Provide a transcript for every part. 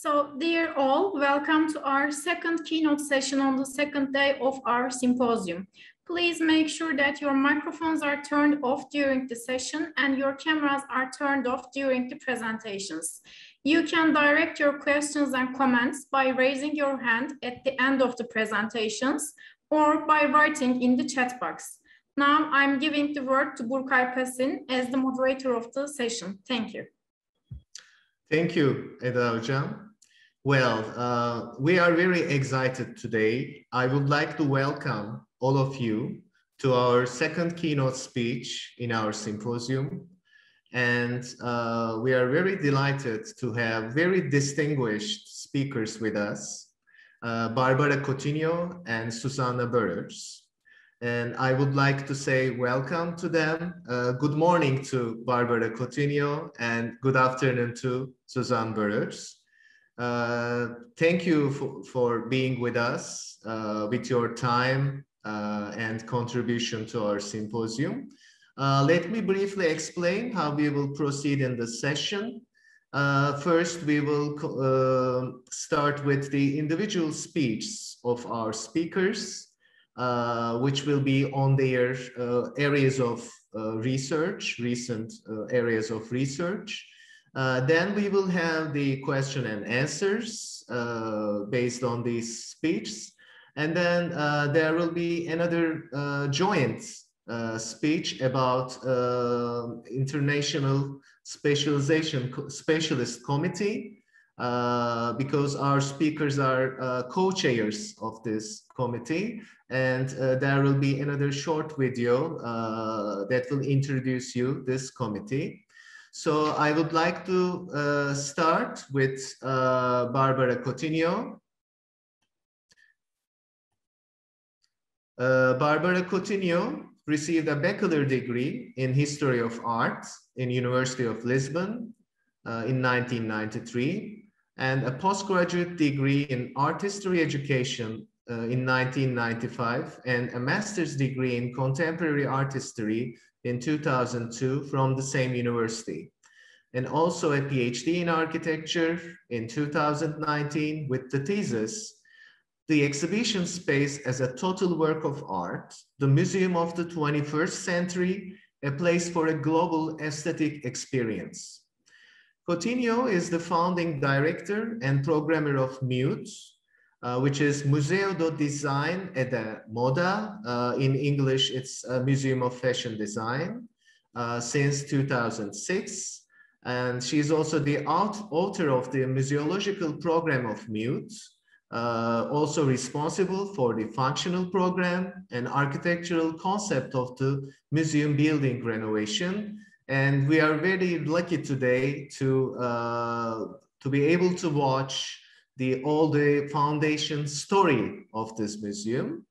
So, dear all, welcome to our second keynote session on the second day of our symposium. Please make sure that your microphones are turned off during the session and your cameras are turned off during the presentations. You can direct your questions and comments by raising your hand at the end of the presentations or by writing in the chat box. Now, I'm giving the word to Burkay Pasin as the moderator of the session. Thank you. Thank you, Eda Hocam. Well, we are very excited today. I would like to welcome all of you to our second keynote speech in our symposium. And we are very delighted to have very distinguished speakers with us, Bárbara Coutinho and Zsuzsanna Böröcz. And I would like to say welcome to them. Good morning to Bárbara Coutinho and good afternoon to Zsuzsanna Böröcz. Thank you for being with us with your time and contribution to our symposium. Let me briefly explain how we will proceed in the session. First, we will start with the individual speeches of our speakers, which will be on their areas of research, recent areas of research. Then we will have the question and answers based on these speeches. And then there will be another joint speech about International Specialist Committee, because our speakers are co-chairs of this committee. And there will be another short video that will introduce you this committee. So I would like to start with Bárbara Coutinho. Bárbara Coutinho received a bachelor degree in History of Art in University of Lisbon in 1993 and a postgraduate degree in Art History Education in 1995 and a master's degree in Contemporary Art History in 2002 from the same university, and also a PhD in Architecture in 2019 with the thesis, The Exhibition Space as a Total Work of Art, the Museum of the 21st Century, a Place for a Global Aesthetic Experience. Coutinho is the founding director and programmer of MUTE, which is Museu do Design e da Moda. In English, it's a Museum of Fashion Design since 2006. And she's also the author of the museological program of MUTE, also responsible for the functional program and architectural concept of the museum building renovation. And we are very lucky today to be able to watch all the foundation story of this museum.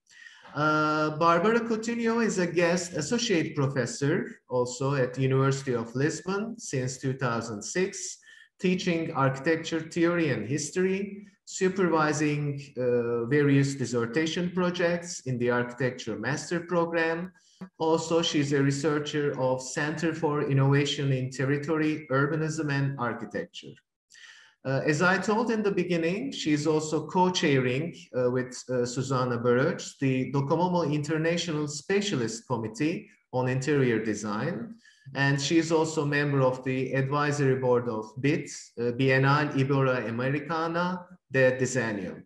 Bárbara Coutinho is a guest associate professor also at the University of Lisbon since 2006, teaching architecture theory and history, supervising various dissertation projects in the architecture master program. Also, she's a researcher of Center for Innovation in Territory, Urbanism and Architecture. As I told in the beginning, she's also co-chairing with Zsuzsanna Böröcz the Docomomo International Specialist Committee on Interior Design. And she's also a member of the advisory board of BIT, Bienal Ibero-Americana de Diseño.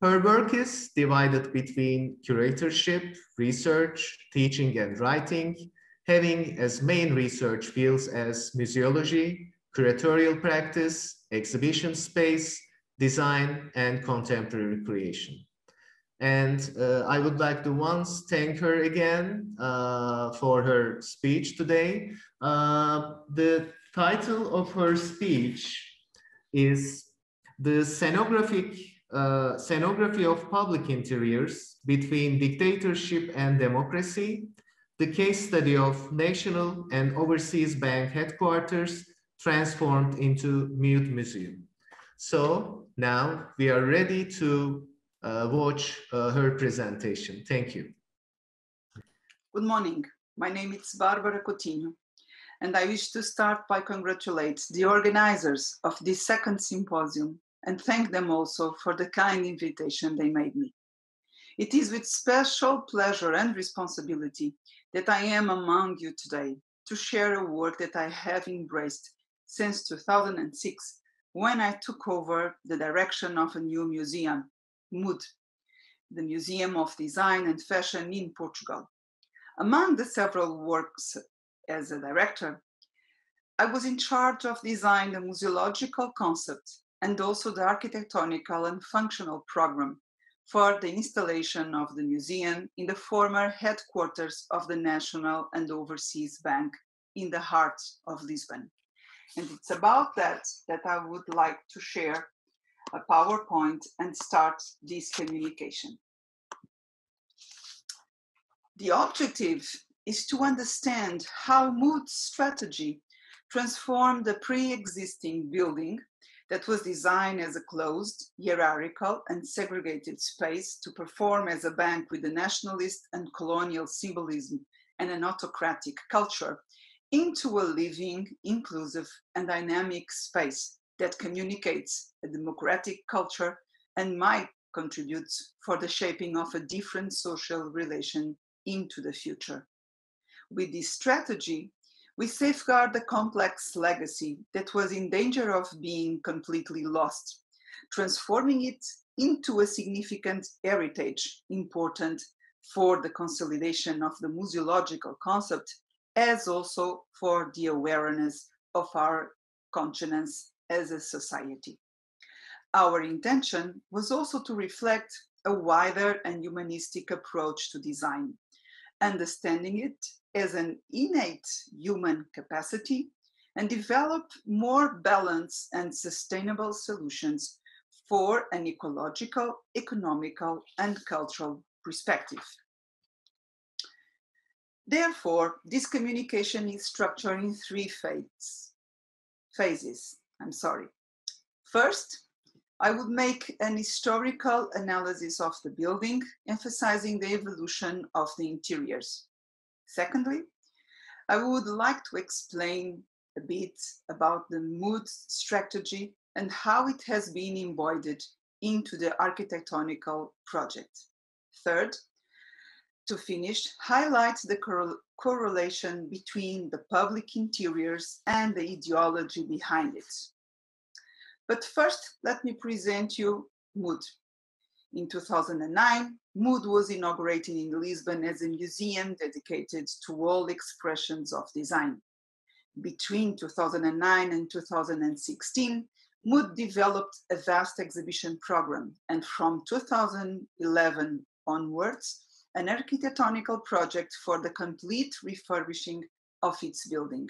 Her work is divided between curatorship, research, teaching and writing, having as main research fields as museology, curatorial practice, exhibition space, design, and contemporary creation. And I would like to once thank her again for her speech today. The title of her speech is The Scenography of Public Interiors Between Dictatorship and Democracy, the case study of national and overseas bank headquarters transformed into MUTE Museum. So now we are ready to watch her presentation. Thank you. Good morning. My name is Bárbara Coutinho. And I wish to start by congratulate the organizers of this second symposium and thank them also for the kind invitation they made me. It is with special pleasure and responsibility that I am among you today to share a work that I have embraced since 2006, when I took over the direction of a new museum, MUD, the Museum of Design and Fashion in Portugal. Among the several works as a director, I was in charge of designing the museological concept and also the architectonical and functional program for the installation of the museum in the former headquarters of the National and Overseas Bank in the heart of Lisbon. And it's about that I would like to share a PowerPoint and start this communication. The objective is to understand how MUD's strategy transformed the pre-existing building that was designed as a closed, hierarchical, and segregated space to perform as a bank with a nationalist and colonial symbolism and an autocratic culture into a living, inclusive, and dynamic space that communicates a democratic culture and might contribute for the shaping of a different social relation into the future. With this strategy, we safeguard the complex legacy that was in danger of being completely lost, transforming it into a significant heritage important for the consolidation of the museological concept, as also for the awareness of our consciousness as a society. Our intention was also to reflect a wider and humanistic approach to design, understanding it as an innate human capacity and develop more balanced and sustainable solutions for an ecological, economical, and cultural perspective. Therefore, this communication is structured in three phases. First, I would make an historical analysis of the building, emphasizing the evolution of the interiors. Secondly, I would like to explain a bit about the MUD strategy and how it has been embodied into the architectonical project. Third, to finish, highlight the correlation between the public interiors and the ideology behind it. But first, let me present you MUD. In 2009, MUD was inaugurated in Lisbon as a museum dedicated to all expressions of design. Between 2009 and 2016, MUD developed a vast exhibition program, and from 2011 onwards, an architectonical project for the complete refurbishing of its building.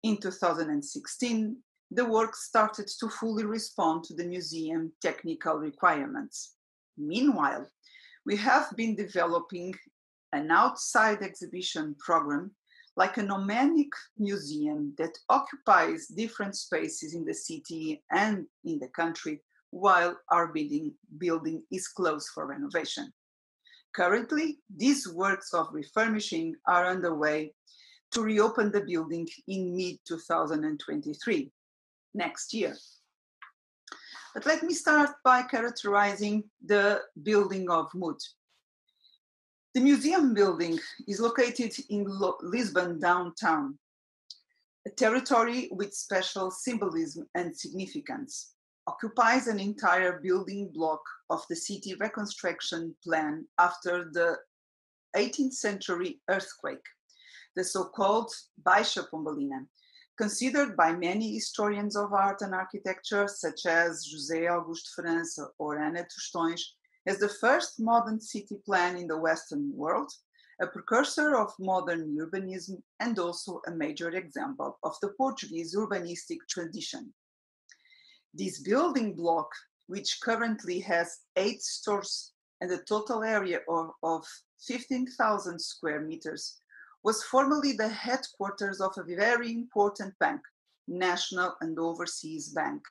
In 2016, the work started to fully respond to the museum technical requirements. Meanwhile, we have been developing an outside exhibition program like a nomadic museum that occupies different spaces in the city and in the country while our building is closed for renovation. Currently, these works of refurbishing are underway to reopen the building in mid-2023, next year. But let me start by characterizing the building of MUD. The museum building is located in Lisbon downtown, a territory with special symbolism and significance. Occupies an entire building block of the city reconstruction plan after the 18th century earthquake, the so-called Baixa Pombalina, considered by many historians of art and architecture, such as José Augusto França or Ana Tostões, as the first modern city plan in the Western world, a precursor of modern urbanism and also a major example of the Portuguese urbanistic tradition. This building block, which currently has 8 stores and a total area of 15,000 square meters, was formerly the headquarters of a very important bank, National and Overseas Bank,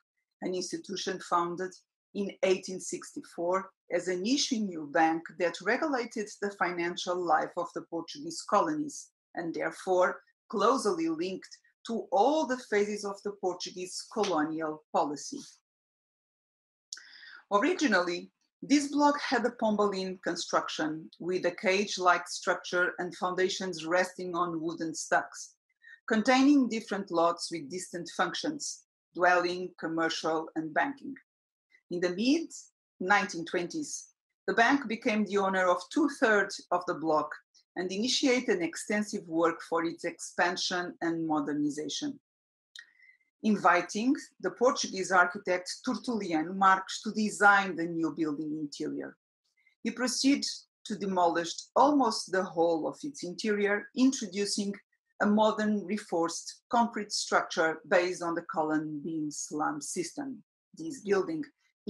an institution founded in 1864 as an issuing new bank that regulated the financial life of the Portuguese colonies and therefore closely linked to all the phases of the Portuguese colonial policy. Originally, this block had a pombaline construction with a cage-like structure and foundations resting on wooden stacks, containing different lots with distinct functions: dwelling, commercial, and banking. In the mid-1920s, the bank became the owner of 2/3 of the block and initiated extensive work for its expansion and modernization, inviting the Portuguese architect Tertuliano Marques to design the new building interior. He proceeded to demolish almost the whole of its interior, introducing a modern reinforced concrete structure based on the column beam slab system. This building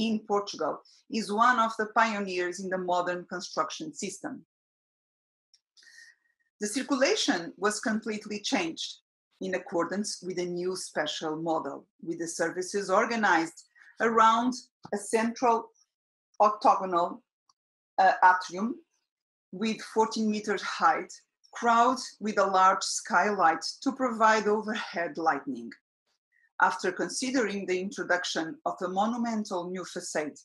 in Portugal is one of the pioneers in the modern construction system. The circulation was completely changed in accordance with a new special model, with the services organized around a central octagonal atrium with 14 meters height, crowned with a large skylight to provide overhead lighting. After considering the introduction of a monumental new facade,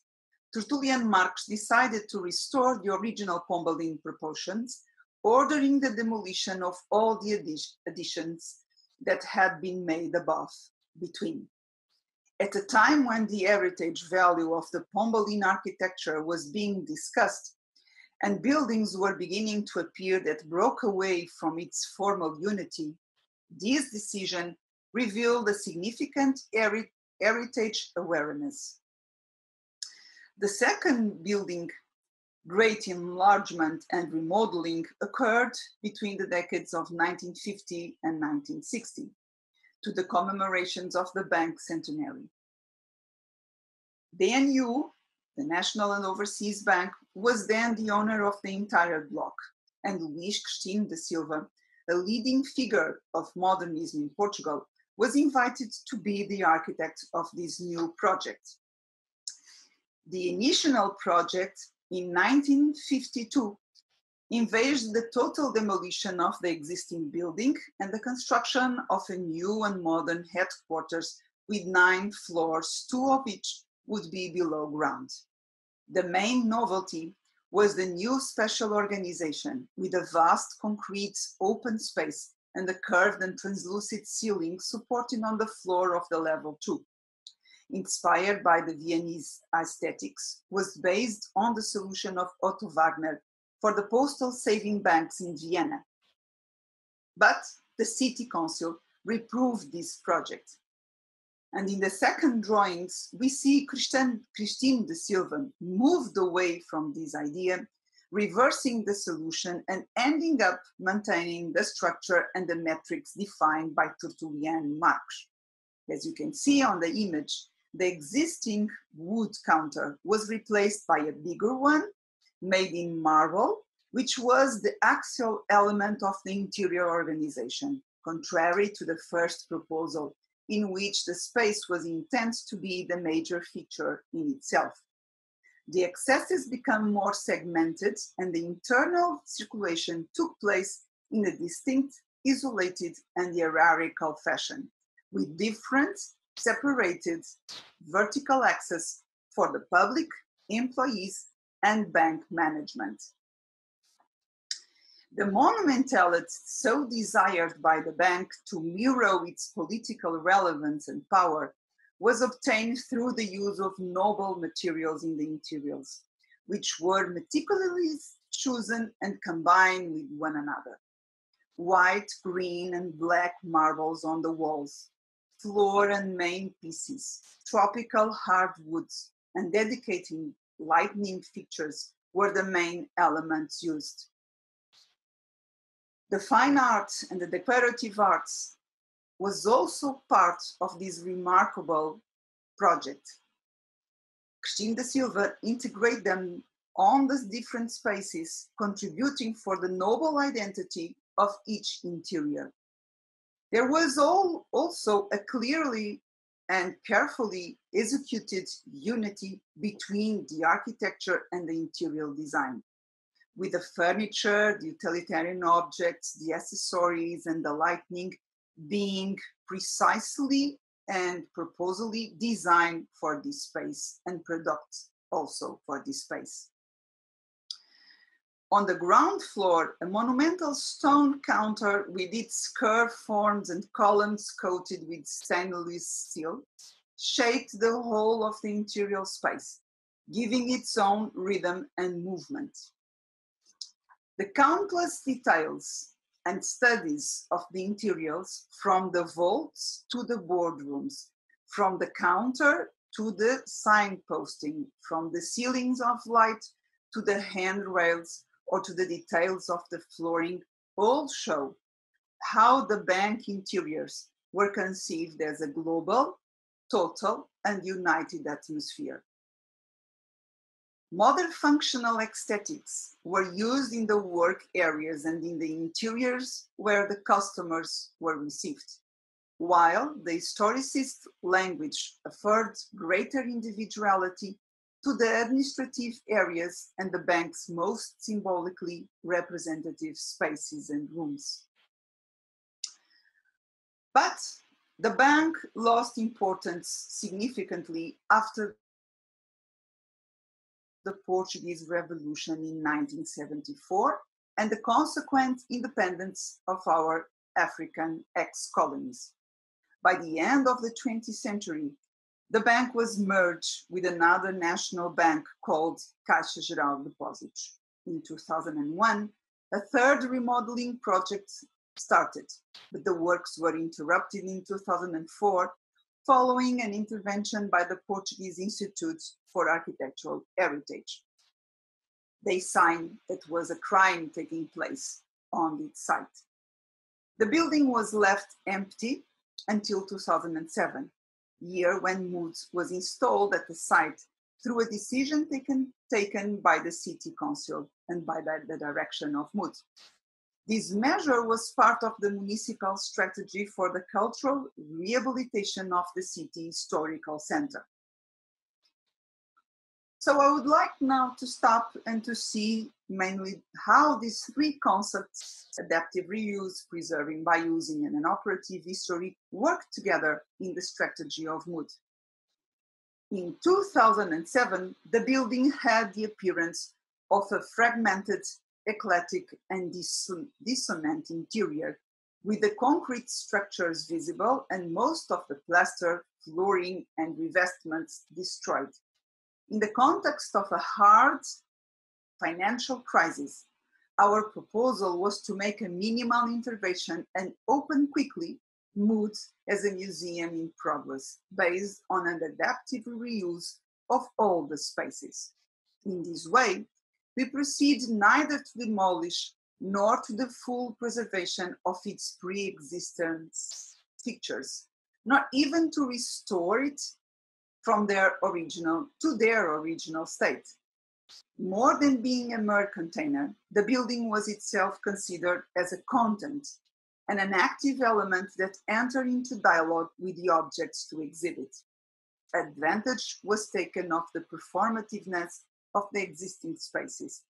Tertuliano Marques decided to restore the original pombaline proportions, ordering the demolition of all the additions that had been made above, between. At a time when the heritage value of the pombaline architecture was being discussed and buildings were beginning to appear that broke away from its formal unity, this decision revealed a significant heritage awareness. The second building, great enlargement and remodeling, occurred between the decades of 1950 and 1960 to the commemorations of the bank centenary. The NU, the National and Overseas Bank, was then the owner of the entire block, and Luís Coutinho da Silva, a leading figure of modernism in Portugal, was invited to be the architect of this new project. The initial project in 1952 envisaged the total demolition of the existing building and the construction of a new and modern headquarters with 9 floors, 2 of which would be below ground. The main novelty was the new special organization with a vast concrete open space and a curved and translucent ceiling supported on the floor of the level 2. Inspired by the Viennese aesthetics, was based on the solution of Otto Wagner for the postal saving banks in Vienna. But the city council reproved this project. And in the second drawings, we see Coutinho da Silva moved away from this idea, reversing the solution and ending up maintaining the structure and the metrics defined by Tertuliano Marques. As you can see on the image, the existing wood counter was replaced by a bigger one made in marble, which was the axial element of the interior organization, contrary to the first proposal, in which the space was intended to be the major feature in itself. The accesses become more segmented and the internal circulation took place in a distinct, isolated, and hierarchical fashion, with different, separated vertical access for the public, employees, and bank management. The monumentality so desired by the bank to mirror its political relevance and power was obtained through the use of noble materials in the interiors, which were meticulously chosen and combined with one another. White, green, and black marbles on the walls, floor and main pieces, tropical hardwoods, and dedicated lighting fixtures were the main elements used. The fine art and the decorative arts was also part of this remarkable project. Coutinho da Silva integrated them on the different spaces, contributing for the noble identity of each interior. There was also a clearly and carefully executed unity between the architecture and the interior design, with the furniture, the utilitarian objects, the accessories, and the lighting being precisely and purposely designed for this space and products also for this space. On the ground floor, a monumental stone counter with its curved forms and columns coated with stainless steel shaped the whole of the interior space, giving its own rhythm and movement. The countless details and studies of the interiors, from the vaults to the boardrooms, from the counter to the signposting, from the ceilings of light to the handrails or to the details of the flooring, all show how the bank interiors were conceived as a global, total, and united atmosphere. Modern functional aesthetics were used in the work areas and in the interiors where the customers were received, while the historicist language afforded greater individuality to the administrative areas and the bank's most symbolically representative spaces and rooms. But the bank lost importance significantly after the Portuguese Revolution in 1974 and the consequent independence of our African ex-colonies. By the end of the 20th century, the bank was merged with another national bank called Caixa Geral de Depósitos. In 2001, a third remodeling project started, but the works were interrupted in 2004 following an intervention by the Portuguese Institute for Architectural Heritage. They signed that it was a crime taking place on its site. The building was left empty until 2007, year when Mood was installed at the site through a decision taken by the City Council and by the direction of Mood. This measure was part of the municipal strategy for the cultural rehabilitation of the city historical center. So I would like now to stop and to see mainly how these three concepts, adaptive reuse, preserving by using, and an operative history, work together in the strategy of Mood. In 2007, the building had the appearance of a fragmented, eclectic, and dissonant interior, with the concrete structures visible and most of the plaster, flooring, and revestments destroyed. In the context of a hard financial crisis, our proposal was to make a minimal intervention and open quickly Mood as a museum in progress, based on an adaptive reuse of all the spaces. In this way, we proceed neither to demolish nor to the full preservation of its pre-existence features, nor even to restore it from their original state. More than being a mere container, the building was itself considered as a content and an active element that entered into dialogue with the objects to exhibit. Advantage was taken of the performativeness of the existing spaces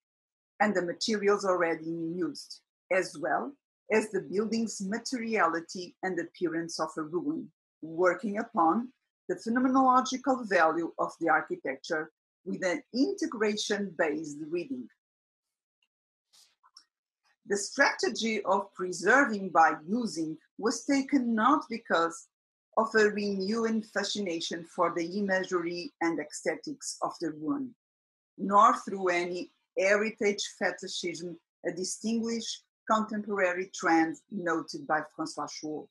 and the materials already in use, as well as the building's materiality and appearance of a ruin, working upon the phenomenological value of the architecture with an integration-based reading. The strategy of preserving by using was taken not because of a renewed fascination for the imagery and aesthetics of the ruin, nor through any heritage fetishism, a distinguished contemporary trend noted by François Chouot.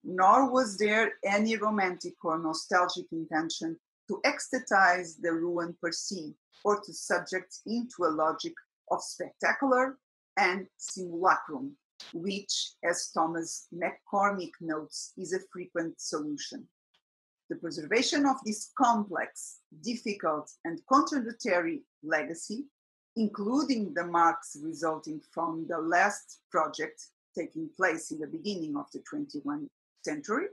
Nor was there any romantic or nostalgic intention to ecstatize the ruin per se, or to subject into a logic of spectacular and simulacrum, which, as Thomas McCormick notes, is a frequent solution. The preservation of this complex, difficult, and contradictory legacy, including the marks resulting from the last project taking place in the beginning of the 21st century,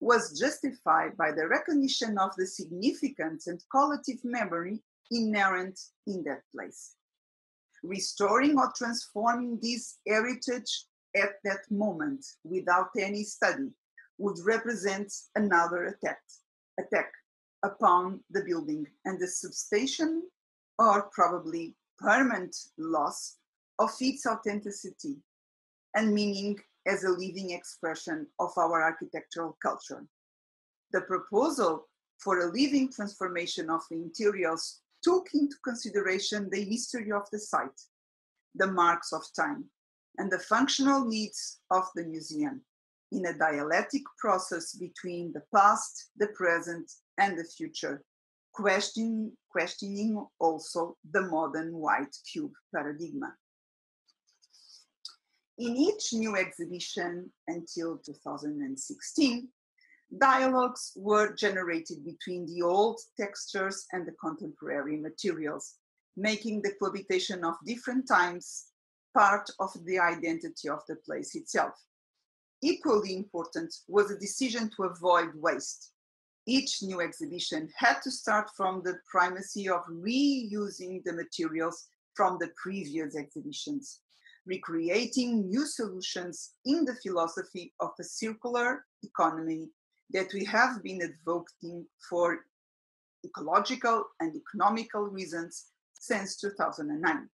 was justified by the recognition of the significance and collective memory inherent in that place. Restoring or transforming this heritage at that moment without any study would represent another attack upon the building and the substantial or probably permanent loss of its authenticity and meaning as a living expression of our architectural culture. The proposal for a living transformation of the interiors took into consideration the history of the site, the marks of time, and the functional needs of the museum in a dialectic process between the past, the present, and the future, questioning also the modern white cube paradigm. In each new exhibition until 2016, dialogues were generated between the old textures and the contemporary materials, making the cohabitation of different times part of the identity of the place itself. Equally important was the decision to avoid waste. Each new exhibition had to start from the primacy of reusing the materials from the previous exhibitions, recreating new solutions in the philosophy of a circular economy that we have been advocating for ecological and economical reasons since 2009.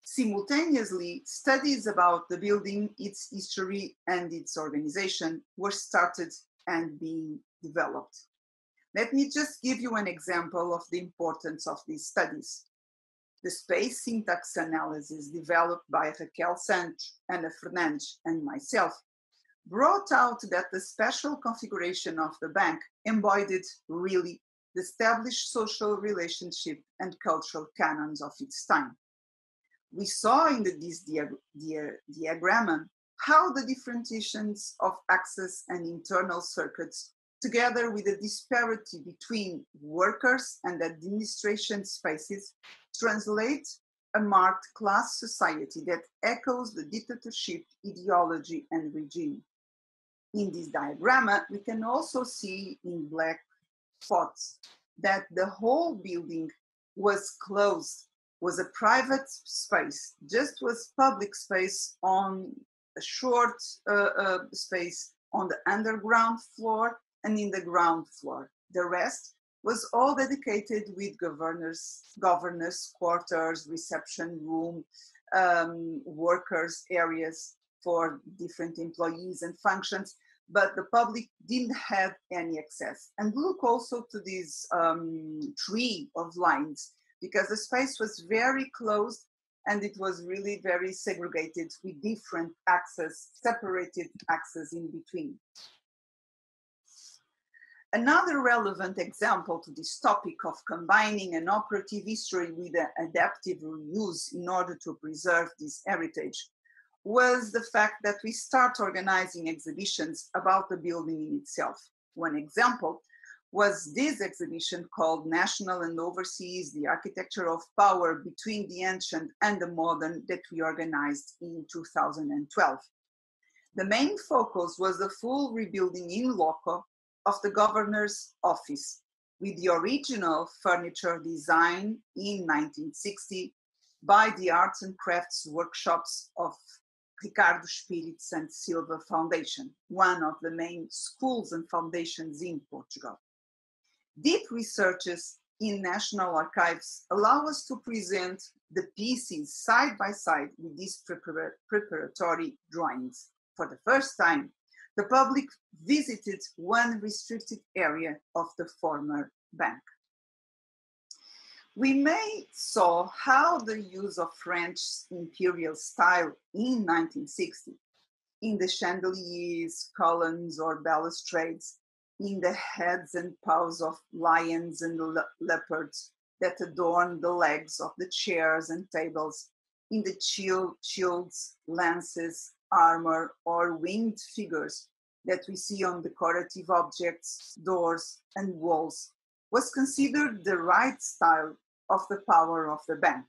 Simultaneously, studies about the building, its history, and its organization were started and being developed. Let me just give you an example of the importance of these studies. The space syntax analysis developed by Raquel Santos, Ana Fernandes, and myself brought out that the special configuration of the bank embodied really the established social relationship and cultural canons of its time. We saw in this diagram how the differentiations of access and internal circuits, together with the disparity between workers and administration spaces, translate a marked class society that echoes the dictatorship ideology and regime. In this diagram, we can also see in black spots that the whole building was closed, was a private space, just was public space on a short space on the underground floor and in the ground floor. The rest was all dedicated with governors' quarters, reception room, workers' areas for different employees and functions, but the public didn't have any access. And look also to this tree of lines, because the space was very closed and it was really very segregated with different access, separated access in between. Another relevant example to this topic of combining an operative history with an adaptive reuse in order to preserve this heritage was the fact that we start organizing exhibitions about the building in itself. One example was this exhibition called National and Overseas, the Architecture of Power Between the Ancient and the Modern that we organized in 2012. The main focus was the full rebuilding in loco of the governor's office, with the original furniture design in 1960 by the Arts and Crafts Workshops of Ricardo Espírito and Silva Foundation, one of the main schools and foundations in Portugal. Deep researches in national archives allow us to present the pieces side by side with these preparatory drawings. For the first time, the public visited one restricted area of the former bank. We may saw how the use of French imperial style in 1960, in the chandeliers, columns, or balustrades, in the heads and paws of lions and leopards that adorn the legs of the chairs and tables, in the shields, lances, armor, or winged figures that we see on decorative objects, doors, and walls, was considered the right style of the power of the bank.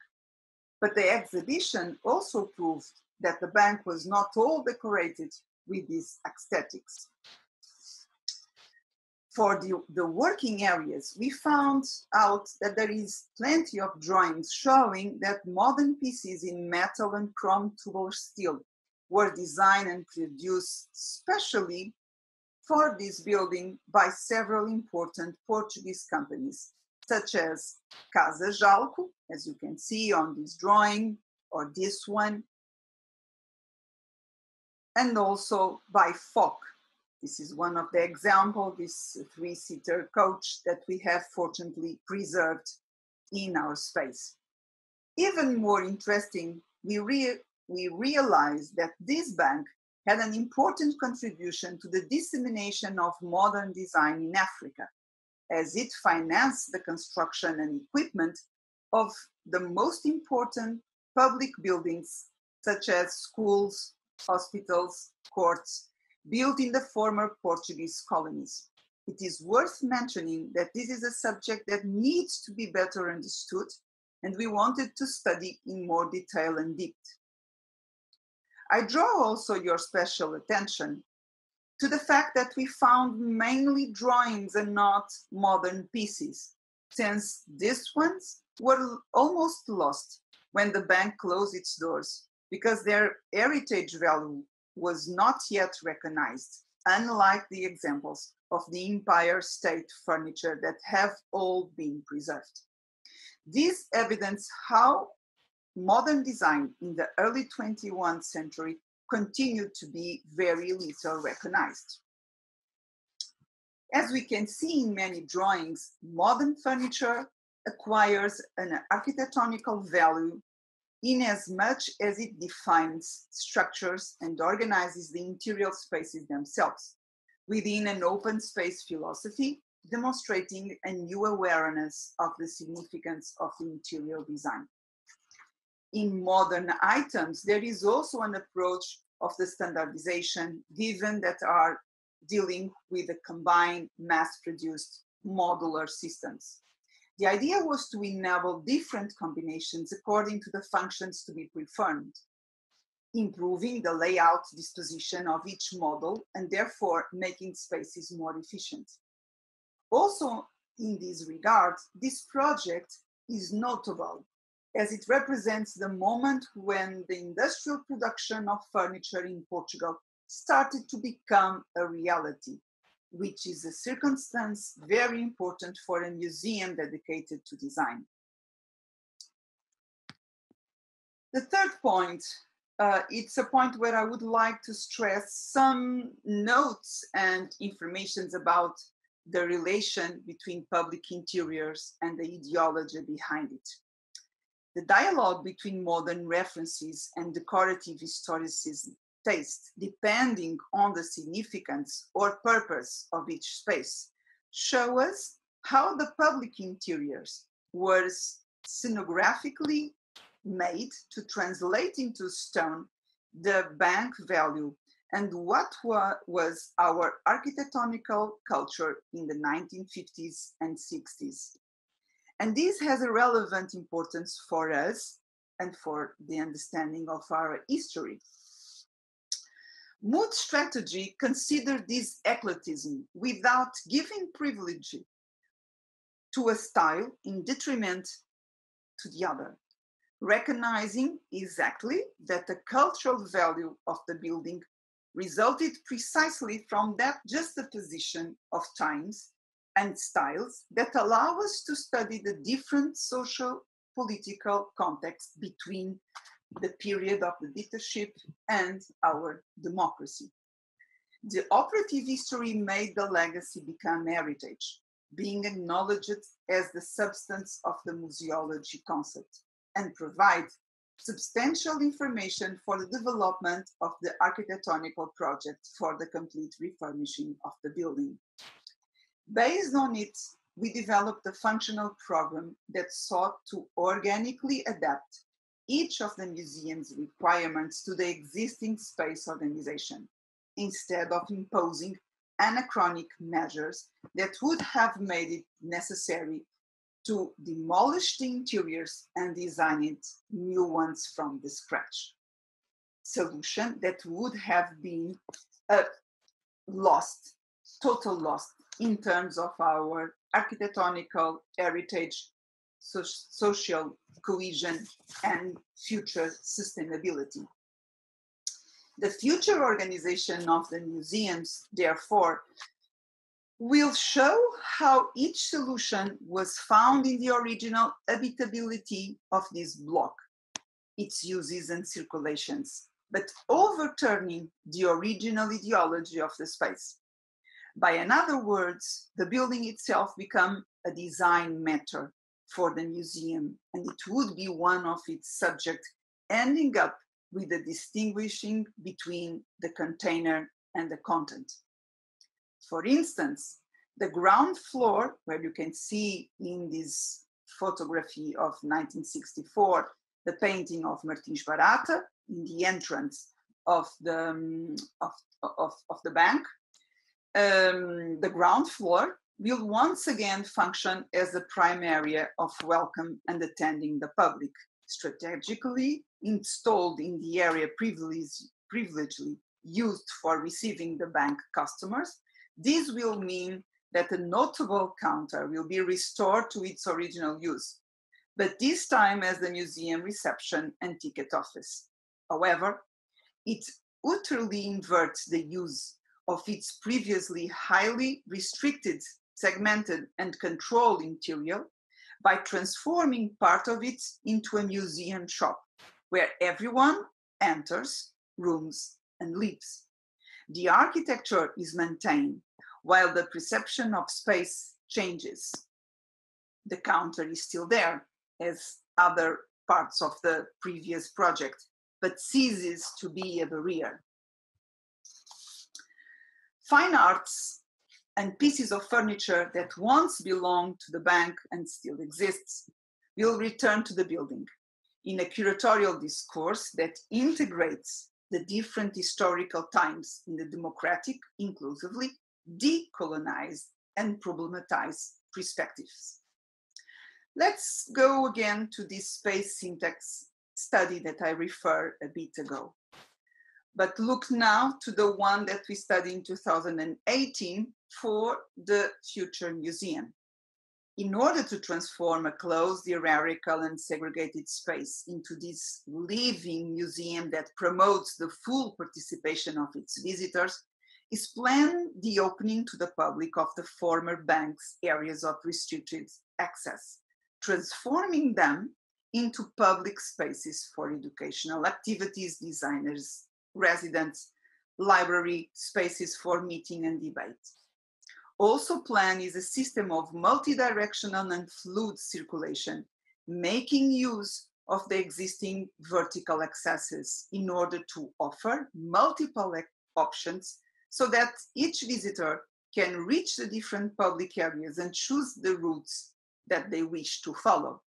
But the exhibition also proved that the bank was not all decorated with these aesthetics. For the working areas, we found out that there is plenty of drawings showing that modern pieces in metal and chrome tubular steel were designed and produced specially for this building by several important Portuguese companies, such as Casa Jalco, as you can see on this drawing, or this one, and also by Foch. This is one of the examples, this three-seater coach that we have fortunately preserved in our space. Even more interesting, we realized that this bank had an important contribution to the dissemination of modern design in Africa, as it financed the construction and equipment of the most important public buildings, such as schools, hospitals, courts, built in the former Portuguese colonies. It is worth mentioning that this is a subject that needs to be better understood, and we wanted to study in more detail and depth. I draw also your special attention to the fact that we found mainly drawings and not modern pieces, since these ones were almost lost when the bank closed its doors because their heritage value was not yet recognized, unlike the examples of the Empire State furniture that have all been preserved. This evidences how modern design in the early 21st century continued to be very little recognized. As we can see in many drawings, modern furniture acquires an architectonical value in as much as it defines structures and organizes the interior spaces themselves within an open space philosophy, demonstrating a new awareness of the significance of the interior design. In modern items, there is also an approach of the standardization, given that are dealing with the combined mass-produced modular systems. The idea was to enable different combinations according to the functions to be performed, improving the layout disposition of each model and therefore making spaces more efficient. Also, in this regard, this project is notable as it represents the moment when the industrial production of furniture in Portugal started to become a reality, which is a circumstance very important for a museum dedicated to design. The third point, it's a point where I would like to stress some notes and informations about the relation between public interiors and the ideology behind it. The dialogue between modern references and decorative historicism taste, depending on the significance or purpose of each space, show us how the public interiors were scenographically made to translate into stone the bank value and what was our architectonical culture in the 1950s and 60s. And this has a relevant importance for us and for the understanding of our history. Mood strategy considered this eclecticism without giving privilege to a style in detriment to the other, recognizing exactly that the cultural value of the building resulted precisely from that juxtaposition of times and styles that allow us to study the different social political context between the period of the dictatorship and our democracy. The operative history made the legacy become heritage, being acknowledged as the substance of the museology concept, and provide substantial information for the development of the architectonical project for the complete refurbishing of the building. Based on it, we developed a functional program that sought to organically adapt each of the museum's requirements to the existing space organization, instead of imposing anachronic measures that would have made it necessary to demolish the interiors and design it new ones from the scratch. Solution that would have been a total loss in terms of our architectonical heritage, social cohesion, and future sustainability. The future organization of the museums, therefore, will show how each solution was found in the original habitability of this block, its uses and circulations, but overturning the original ideology of the space. By another words, the building itself becomes a design matter for the museum, and it would be one of its subjects, ending up with the distinguishing between the container and the content. For instance, the ground floor, where you can see in this photography of 1964, the painting of Martins Barata in the entrance of the bank, the ground floor will once again function as the prime area of welcome and attending the public, strategically installed in the area privilegedly used for receiving the bank customers. This will mean that a notable counter will be restored to its original use, but this time as the museum reception and ticket office. However, it utterly inverts the use of its previously highly restricted, segmented, and controlled interior by transforming part of it into a museum shop where everyone enters, rooms, and leaves. The architecture is maintained while the perception of space changes. The counter is still there as other parts of the previous project, but ceases to be a barrier. Fine arts and pieces of furniture that once belonged to the bank and still exists will return to the building in a curatorial discourse that integrates the different historical times in the democratic, inclusively decolonized and problematized perspectives. Let's go again to this space syntax study that I referred a bit ago. But look now to the one that we studied in 2018 for the future museum. In order to transform a closed, hierarchical, and segregated space into this living museum that promotes the full participation of its visitors, is planned the opening to the public of the former bank's areas of restricted access, transforming them into public spaces for educational activities, designers, residents, library spaces for meeting and debate. Also planned is a system of multi-directional and fluid circulation, making use of the existing vertical accesses in order to offer multiple options so that each visitor can reach the different public areas and choose the routes that they wish to follow.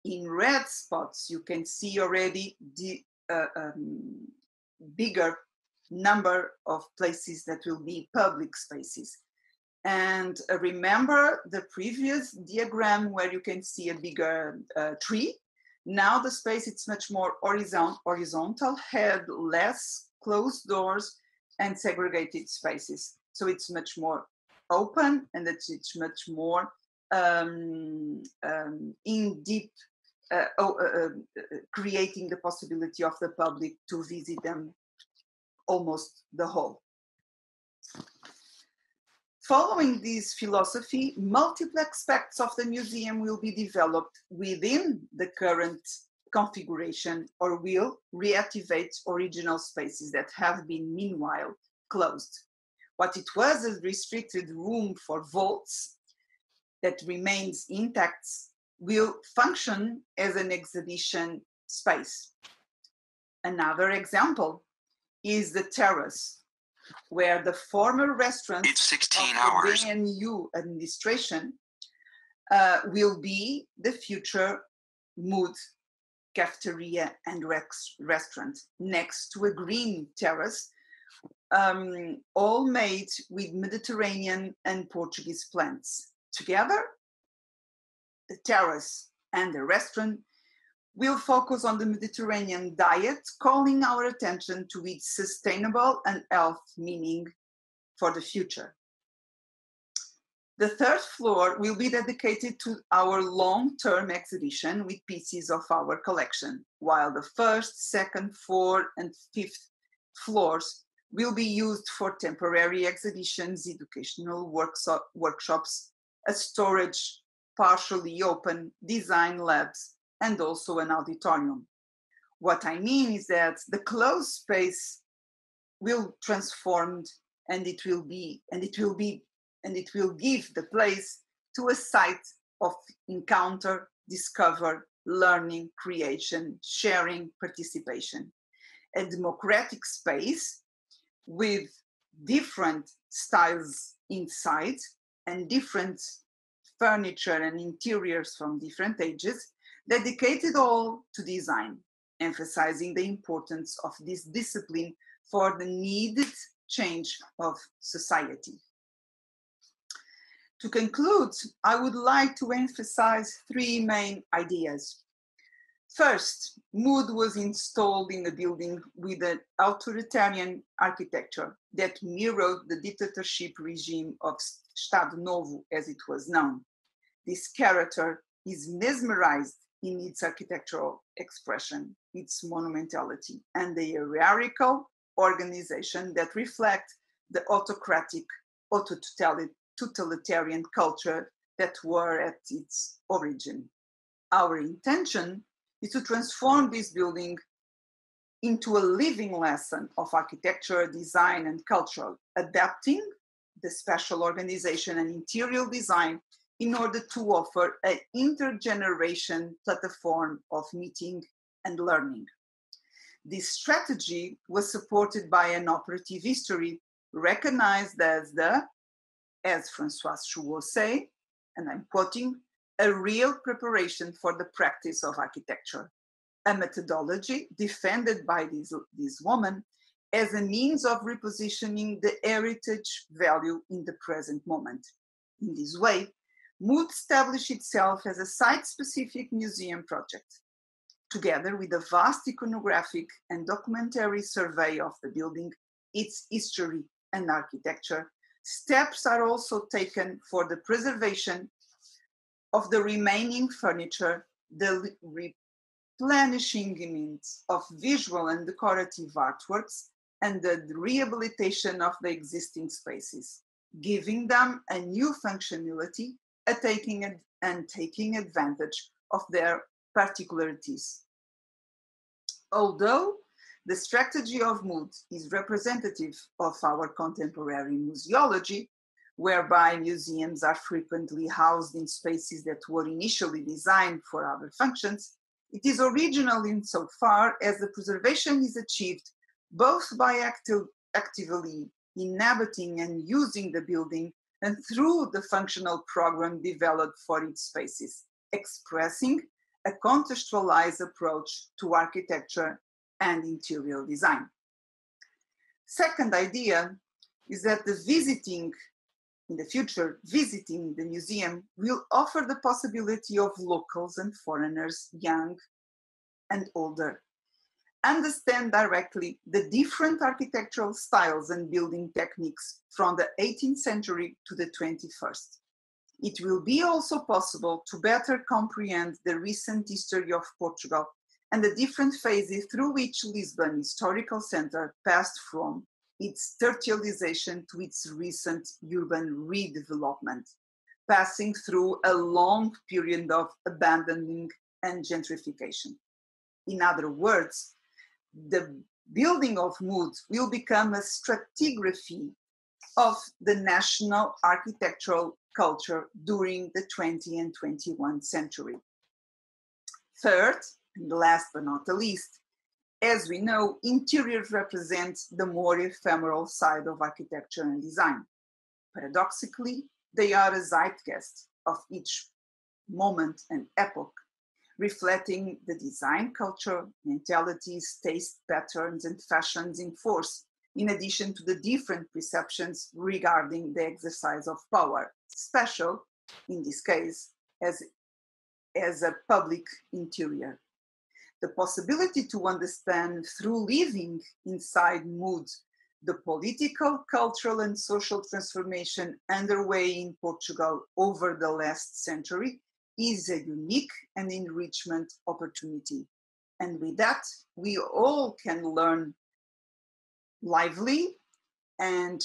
In red spots, you can see already the bigger number of places that will be public spaces. And remember the previous diagram where you can see a bigger tree. Now the space, it's much more horizontal, had less closed doors and segregated spaces. So it's much more open and it's much more in deep, creating the possibility of the public to visit them almost the whole. Following this philosophy, multiple aspects of the museum will be developed within the current configuration or will reactivate original spaces that have been meanwhile closed. What it was a restricted room for vaults that remains intact will function as an exhibition space. Another example is the terrace, where the former restaurant of the BNU administration will be the future mood cafeteria and restaurant next to a green terrace, all made with Mediterranean and Portuguese plants. Together, the terrace and the restaurant will focus on the Mediterranean diet, calling our attention to its sustainable and health meaning for the future. The third floor will be dedicated to our long-term exhibition with pieces of our collection, while the first, second, fourth, and fifth floors will be used for temporary exhibitions, educational workshops, a storage, partially open, design labs, and also an auditorium. What I mean is that the closed space will transform, and it will give the place to a site of encounter, discover, learning, creation, sharing, participation. A democratic space with different styles inside and different furniture and interiors from different ages, dedicated all to design, emphasizing the importance of this discipline for the needed change of society. To conclude, I would like to emphasize three main ideas. First, mood was installed in the building with an authoritarian architecture that mirrored the dictatorship regime of Estado Novo, as it was known. This character is mesmerized in its architectural expression, its monumentality, and the hierarchical organization that reflect the autocratic, totalitarian culture that were at its origin. Our intention is to transform this building into a living lesson of architecture, design, and culture, adapting the special organization and interior design in order to offer an intergeneration platform of meeting and learning. This strategy was supported by an operative history recognized as as Francois Chouot say, and I'm quoting, a real preparation for the practice of architecture, a methodology defended by this woman as a means of repositioning the heritage value in the present moment. In this way, Mood established itself as a site-specific museum project. Together with a vast iconographic and documentary survey of the building, its history and architecture, steps are also taken for the preservation of the remaining furniture, the replenishing of visual and decorative artworks, and the rehabilitation of the existing spaces, giving them a new functionality and taking advantage of their particularities. Although the strategy of Mood is representative of our contemporary museology, whereby museums are frequently housed in spaces that were initially designed for other functions, it is original insofar as the preservation is achieved both by actively inhabiting and using the building and through the functional program developed for its spaces, expressing a contextualized approach to architecture and interior design. Second idea is that in the future, visiting the museum will offer the possibility of locals and foreigners, young and older, understand directly the different architectural styles and building techniques from the 18th century to the 21st. It will be also possible to better comprehend the recent history of Portugal and the different phases through which Lisbon Historical Center passed from its tertiarization to its recent urban redevelopment, passing through a long period of abandoning and gentrification. In other words, the building of Mood will become a stratigraphy of the national architectural culture during the 20th and 21st century. Third, and last but not the least, as we know, interiors represent the more ephemeral side of architecture and design. Paradoxically, they are a zeitgeist of each moment and epoch, reflecting the design culture, mentalities, taste patterns, and fashions in force, in addition to the different perceptions regarding the exercise of power, special, in this case, as a public interior. The possibility to understand through living inside Mood the political, cultural, and social transformation underway in Portugal over the last century is a unique and enrichment opportunity. And with that, we all can learn lively and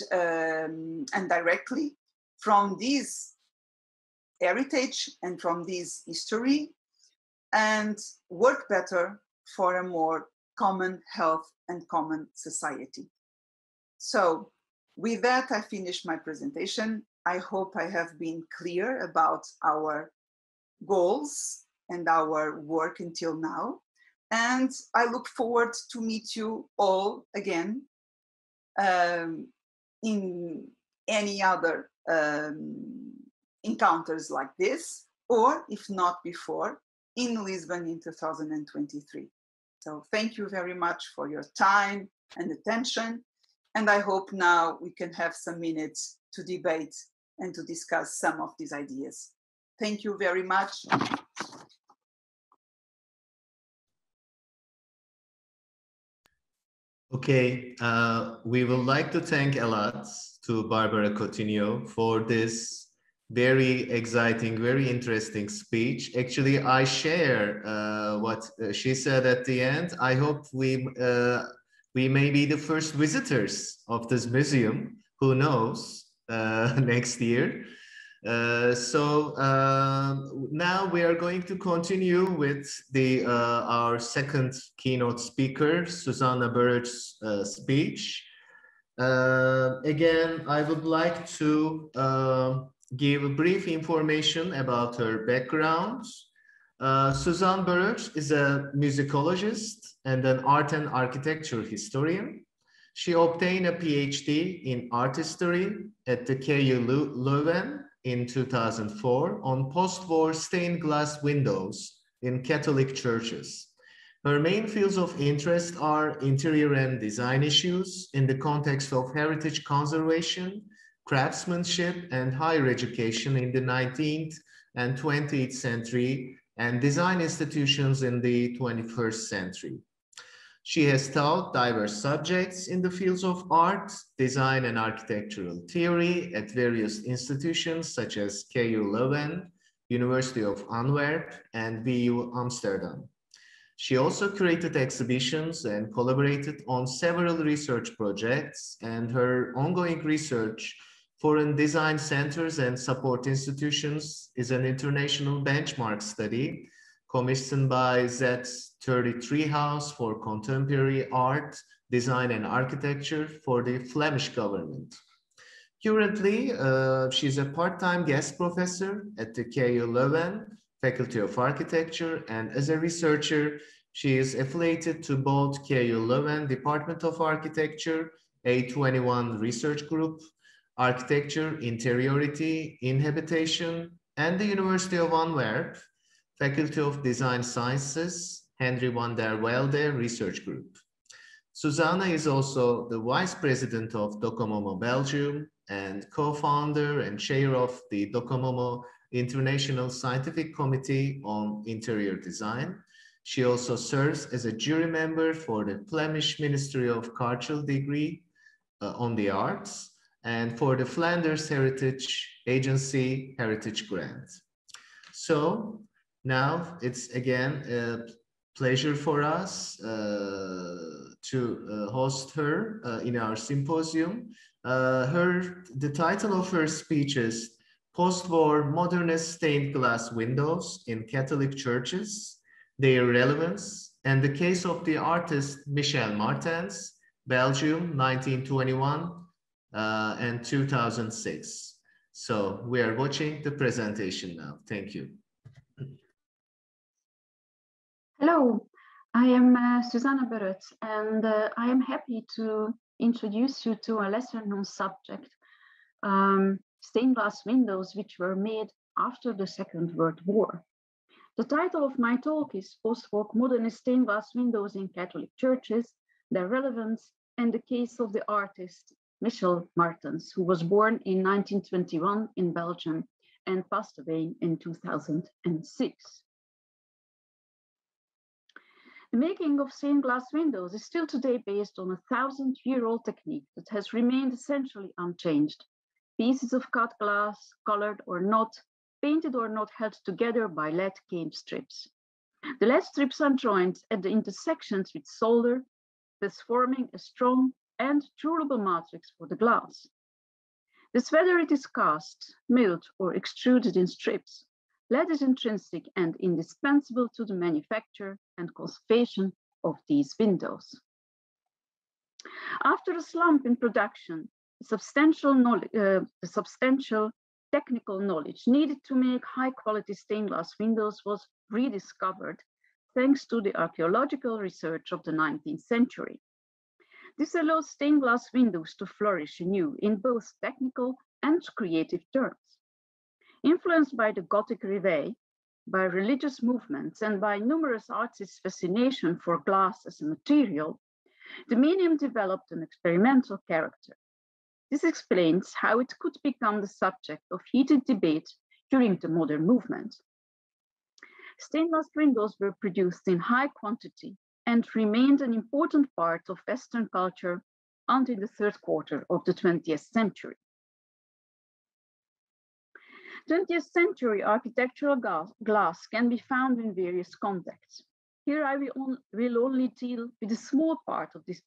directly from this heritage and from this history, and work better for a more common health and common society. So with that, I finish my presentation. I hope I have been clear about our goals and our work until now. And I look forward to meet you all again in any other encounters like this, or if not before, in Lisbon in 2023. So thank you very much for your time and attention. And I hope now we can have some minutes to debate and to discuss some of these ideas. Thank you very much. Okay, we would like to thank a lot to Bárbara Coutinho for this very exciting, very interesting speech. Actually, I share what she said at the end. I hope we may be the first visitors of this museum. Who knows, next year. Now we are going to continue with our second keynote speaker, Zsuzsanna Böröcz's speech. Again, I would like to give a brief information about her background. Zsuzsanna Böröcz is a musicologist and an art and architecture historian. She obtained a PhD in art history at the KU Leuven in 2004 on post-war stained glass windows in Catholic churches. Her main fields of interest are interior and design issues in the context of heritage conservation, craftsmanship, and higher education in the 19th and 20th century, and design institutions in the 21st century. She has taught diverse subjects in the fields of art, design, and architectural theory at various institutions such as KU Leuven, University of Antwerp, and VU Amsterdam. She also created exhibitions and collaborated on several research projects, and her ongoing research, Foreign Design Centers and Support Institutions, is an international benchmark study commissioned by Z33 House for Contemporary Art, Design and Architecture for the Flemish government. Currently, she's a part-time guest professor at the KU Leuven Faculty of Architecture, and as a researcher, she is affiliated to both KU Leuven Department of Architecture, A21 Research Group, Architecture, Interiority, Inhabitation, and the University of Antwerp, Faculty of Design Sciences, Henry van der Velde Research Group. Zsuzsanna is also the Vice President of Docomomo Belgium and co-founder and chair of the Docomomo International Scientific Committee on Interior Design. She also serves as a jury member for the Flemish Ministry of Cultural Degree on the Arts and for the Flanders Heritage Agency Heritage Grant. So now it's again a pleasure for us to host her in our symposium. The title of her speech is Post-War Modernist Stained Glass Windows in Catholic Churches, Their Relevance, and the Case of the Artist Michel Martens, Belgium, 1921 and 2006. So we are watching the presentation now. Thank you. Hello, I am Zsuzsanna Böröcz, and I am happy to introduce you to a lesser known subject, stained glass windows which were made after the Second World War. The title of my talk is Post-War Modernist Stained Glass Windows in Catholic Churches, Their Relevance, and the Case of the Artist Michel Martens, who was born in 1921 in Belgium and passed away in 2006. The making of stained glass windows is still today based on a 1,000-year-old technique that has remained essentially unchanged. Pieces of cut glass, colored or not, painted or not, held together by lead cane strips. The lead strips are joined at the intersections with solder, thus forming a strong and durable matrix for the glass. Thus, whether it is cast, milled, or extruded in strips, lead is intrinsic and indispensable to the manufacture and conservation of these windows. After a slump in production, the substantial technical knowledge needed to make high-quality stained glass windows was rediscovered thanks to the archaeological research of the 19th century. This allows stained glass windows to flourish anew in both technical and creative terms. Influenced by the Gothic Reveil, by religious movements, and by numerous artists' fascination for glass as a material, the medium developed an experimental character. This explains how it could become the subject of heated debate during the modern movement. Stained glass windows were produced in high quantity and remained an important part of Western culture until the third quarter of the 20th century. 20th century architectural glass can be found in various contexts. Here I will only deal with a small part of this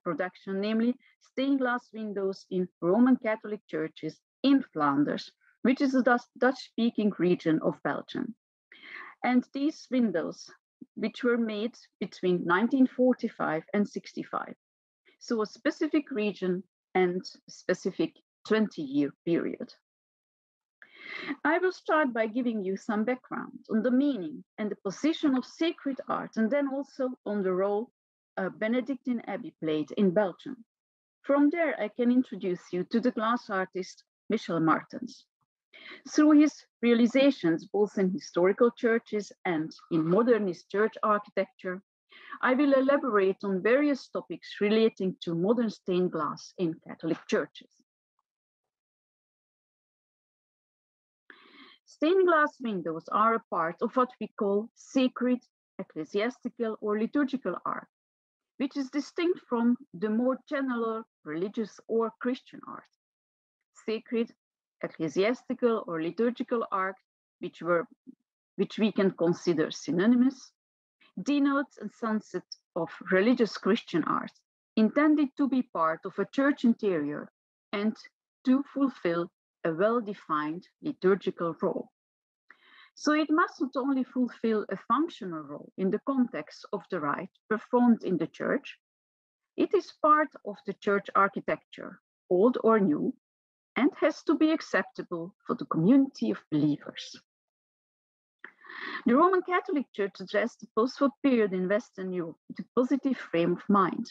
production, namely stained glass windows in Roman Catholic churches in Flanders, which is a Dutch-speaking region of Belgium. And these windows, which were made between 1945 and 65, so a specific region and a specific 20-year period. I will start by giving you some background on the meaning and the position of sacred art, and then also on the role Benedictine Abbey played in Belgium. From there, I can introduce you to the glass artist Michel Martens. Through his realizations, both in historical churches and in modernist church architecture, I will elaborate on various topics relating to modern stained glass in Catholic churches. Stained glass windows are a part of what we call sacred, ecclesiastical, or liturgical art, which is distinct from the more general religious or Christian art. Sacred, ecclesiastical, or liturgical art, which we can consider synonymous, denotes a subset of religious Christian art intended to be part of a church interior and to fulfill a well-defined liturgical role. So it must not only fulfill a functional role in the context of the rite performed in the church, it is part of the church architecture, old or new, and has to be acceptable for the community of believers. The Roman Catholic Church addressed the post-war period in Western Europe with a positive frame of mind.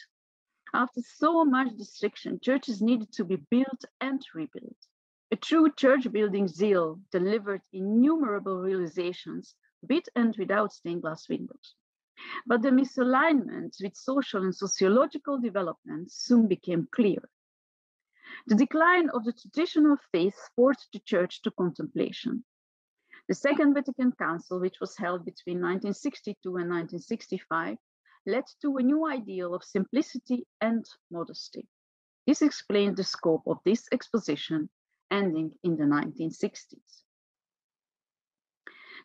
After so much destruction, churches needed to be built and rebuilt. A true church building zeal delivered innumerable realizations with and without stained glass windows. But the misalignment with social and sociological developments soon became clear. The decline of the traditional faith forced the church to contemplation. The Second Vatican Council, which was held between 1962 and 1965, led to a new ideal of simplicity and modesty. This explained the scope of this exposition, ending in the 1960s.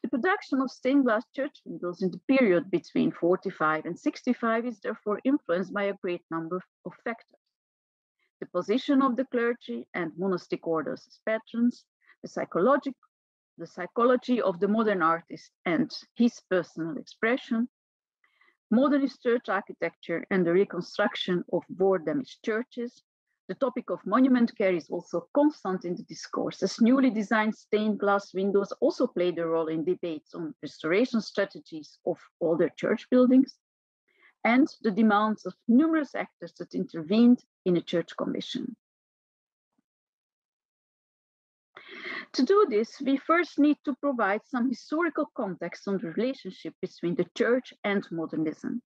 The production of stained glass church windows in the period between 45 and 65 is therefore influenced by a great number of factors. The position of the clergy and monastic orders as patrons, the psychology of the modern artist and his personal expression, modernist church architecture and the reconstruction of war-damaged churches. The topic of monument care is also constant in the discourse, as newly designed stained glass windows also played a role in debates on restoration strategies of older church buildings, and the demands of numerous actors that intervened in a church commission. To do this, we first need to provide some historical context on the relationship between the church and modernism.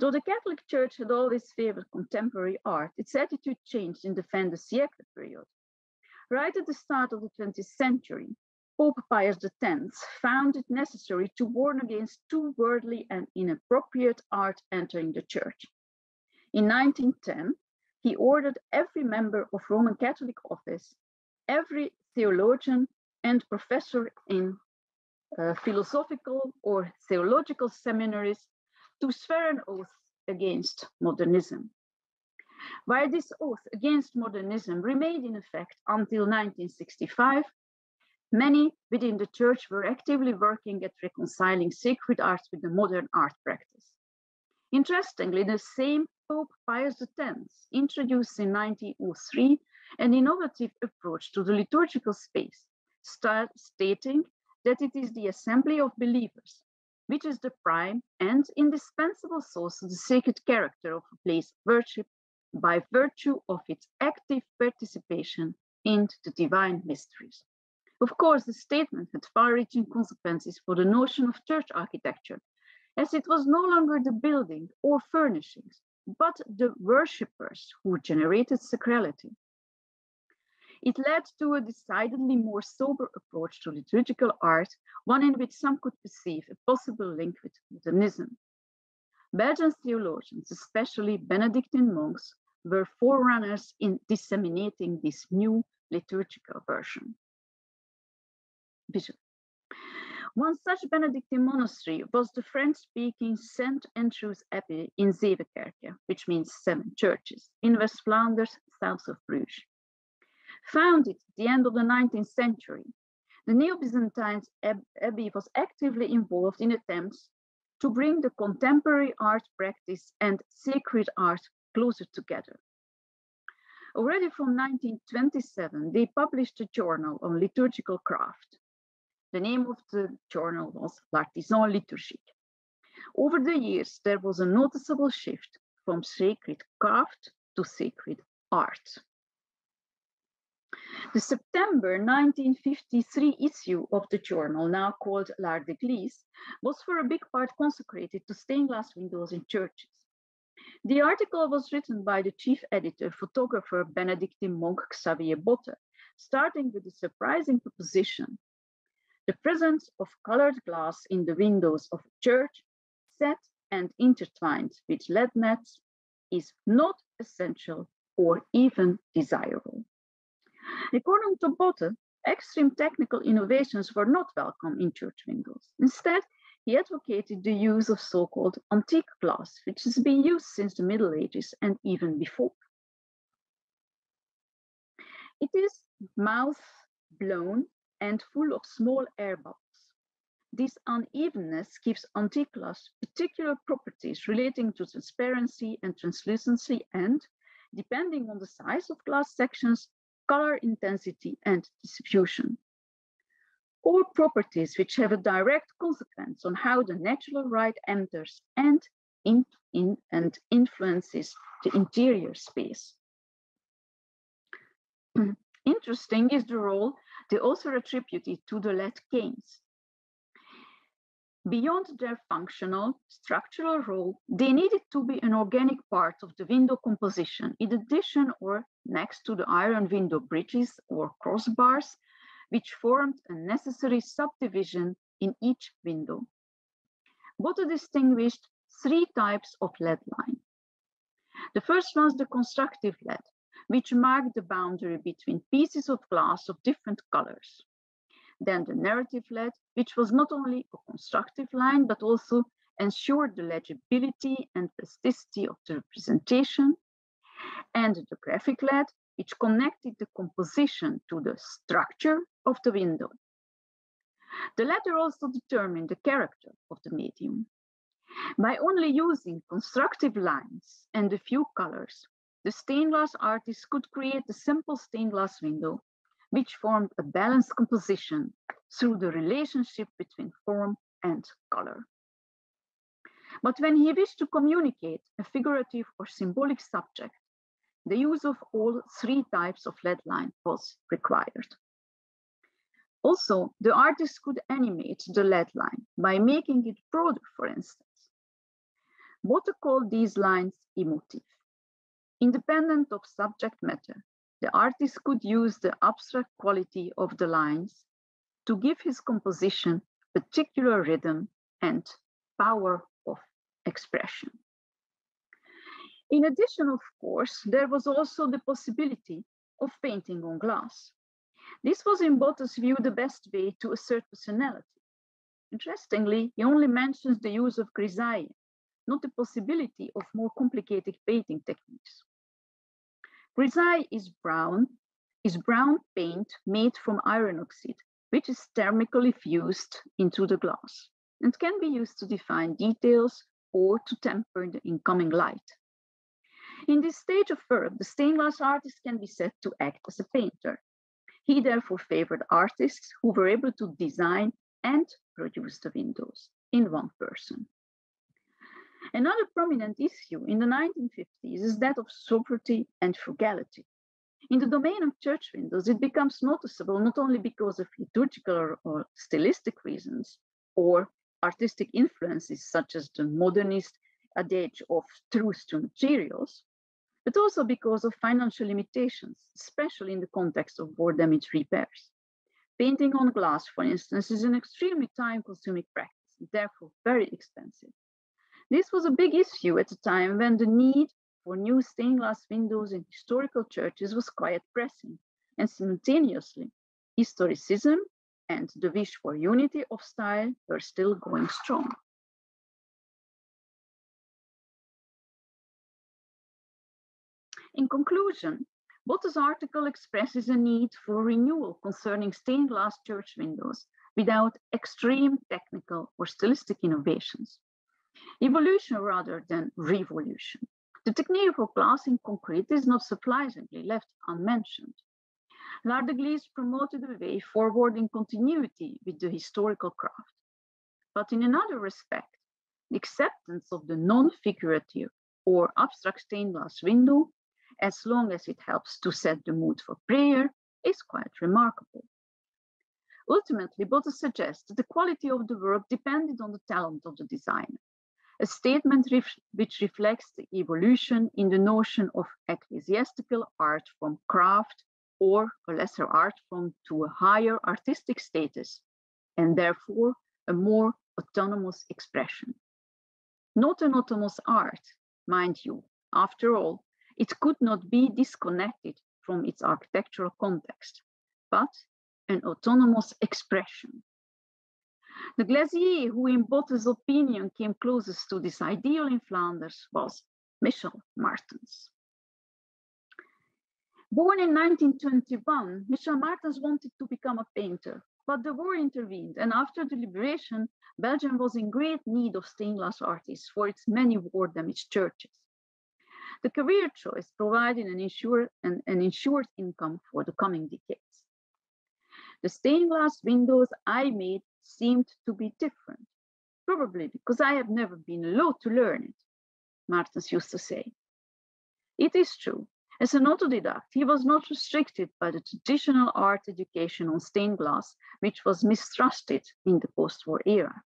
Though the Catholic Church had always favored contemporary art, its attitude changed in the fin de siècle period. Right at the start of the 20th century, Pope Pius X found it necessary to warn against too worldly and inappropriate art entering the church. In 1910, he ordered every member of Roman Catholic office, every theologian and professor in philosophical or theological seminaries to swear an oath against modernism. While this oath against modernism remained in effect until 1965, many within the church were actively working at reconciling sacred arts with the modern art practice. Interestingly, the same Pope Pius X introduced in 1903 an innovative approach to the liturgical space, stating that it is the assembly of believers, which is the prime and indispensable source of the sacred character of a place of worship by virtue of its active participation in the divine mysteries. Of course, the statement had far-reaching consequences for the notion of church architecture, as it was no longer the building or furnishings, but the worshippers who generated sacrality. It led to a decidedly more sober approach to liturgical art, one in which some could perceive a possible link with modernism. Belgian theologians, especially Benedictine monks, were forerunners in disseminating this new liturgical vision. One such Benedictine monastery was the French-speaking St. Andrew's Abbey in Zevenkerke, which means 7 churches, in West Flanders, south of Bruges. Founded at the end of the 19th century, the Neo-Byzantine Abbey was actively involved in attempts to bring the contemporary art practice and sacred art closer together. Already from 1927, they published a journal on liturgical craft. The name of the journal was L'Artisan Liturgique. Over the years, there was a noticeable shift from sacred craft to sacred art. The September 1953 issue of the journal, now called L'Art d'Église, was for a big part consecrated to stained glass windows in churches. The article was written by the chief editor, photographer Benedictine monk Xavier Botte, starting with the surprising proposition: the presence of colored glass in the windows of a church, set and intertwined with LED nets, is not essential or even desirable. According to Botte, extreme technical innovations were not welcome in church windows. Instead, he advocated the use of so-called antique glass, which has been used since the Middle Ages and even before. It is mouth-blown and full of small air bubbles. This unevenness gives antique glass particular properties relating to transparency and translucency and, depending on the size of glass sections, color intensity and distribution. All properties which have a direct consequence on how the natural light enters and influences the interior space. Interesting is the role they also attributed to the LED canes. Beyond their functional, structural role, they needed to be an organic part of the window composition, in addition or next to the iron window bridges or crossbars, which formed a necessary subdivision in each window. Botte distinguished 3 types of LED line. The first was the constructive LED, which marked the boundary between pieces of glass of different colors. Then the narrative LED, which was not only a constructive line, but also ensured the legibility and plasticity of the representation. And the graphic LED, which connected the composition to the structure of the window. The latter also determined the character of the medium. By only using constructive lines and a few colors, the stained glass artist could create a simple stained glass window, which formed a balanced composition through the relationship between form and color. But when he wished to communicate a figurative or symbolic subject, the use of all 3 types of LED line was required. Also, the artist could animate the LED line by making it broader, for instance. Botte called these lines emotive. Independent of subject matter, the artist could use the abstract quality of the lines to give his composition particular rhythm and power of expression. In addition, of course, there was also the possibility of painting on glass. This was in Botha's view the best way to assert personality. Interestingly, he only mentions the use of grisaille, not the possibility of more complicated painting techniques. Grisaille is brown paint made from iron oxide, which is thermically fused into the glass and can be used to define details or to temper the incoming light. In this stage of work, the stained glass artist can be said to act as a painter. He therefore favored artists who were able to design and produce the windows in one person. Another prominent issue in the 1950s is that of sobriety and frugality. In the domain of church windows, it becomes noticeable not only because of liturgical or stylistic reasons or artistic influences such as the modernist adage of truth to materials, but also because of financial limitations, especially in the context of war damage repairs. Painting on glass, for instance, is an extremely time-consuming practice, and therefore very expensive. This was a big issue at a time when the need for new stained glass windows in historical churches was quite pressing, and simultaneously, historicism and the wish for unity of style were still going strong. In conclusion, Botha's article expresses a need for renewal concerning stained glass church windows without extreme technical or stylistic innovations. Evolution rather than revolution. The technique of glass in concrete is not surprisingly left unmentioned. Lardeglees promoted a way forward in continuity with the historical craft. But in another respect, the acceptance of the non-figurative or abstract stained glass window, as long as it helps to set the mood for prayer, is quite remarkable. Ultimately, Botha suggests that the quality of the work depended on the talent of the designer, a statement which reflects the evolution in the notion of ecclesiastical art from craft or a lesser art form to a higher artistic status, and therefore a more autonomous expression. Not an autonomous art, mind you. After all, it could not be disconnected from its architectural context, but an autonomous expression. The glazier who, in Botha's opinion, came closest to this ideal in Flanders was Michel Martens. Born in 1921, Michel Martens wanted to become a painter, but the war intervened, and after the liberation, Belgium was in great need of stained glass artists for its many war-damaged churches. The career choice provided an insured income for the coming decades. The stained glass windows I made seemed to be different, probably because I have never been allowed to learn it, Martens used to say. It is true, as an autodidact, he was not restricted by the traditional art education on stained glass, which was mistrusted in the post-war era.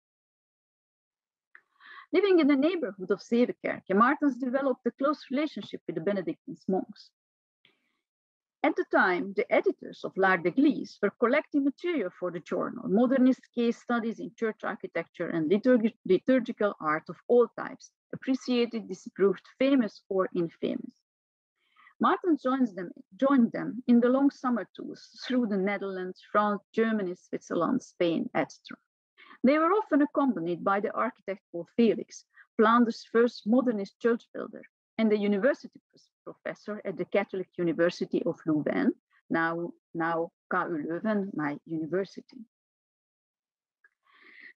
Living in the neighborhood of Zevenkerke, Martens developed a close relationship with the Benedictine monks. At the time, the editors of Lardeglees were collecting material for the journal, modernist case studies in church architecture and liturgical art of all types, appreciated, disapproved, famous or infamous. Martens joined them in the long summer tours through the Netherlands, France, Germany, Switzerland, Spain, etc. They were often accompanied by the architect Paul Felix, Flanders' first modernist church builder, and the university professor at the Catholic University of Louvain, now KU Leuven, my university.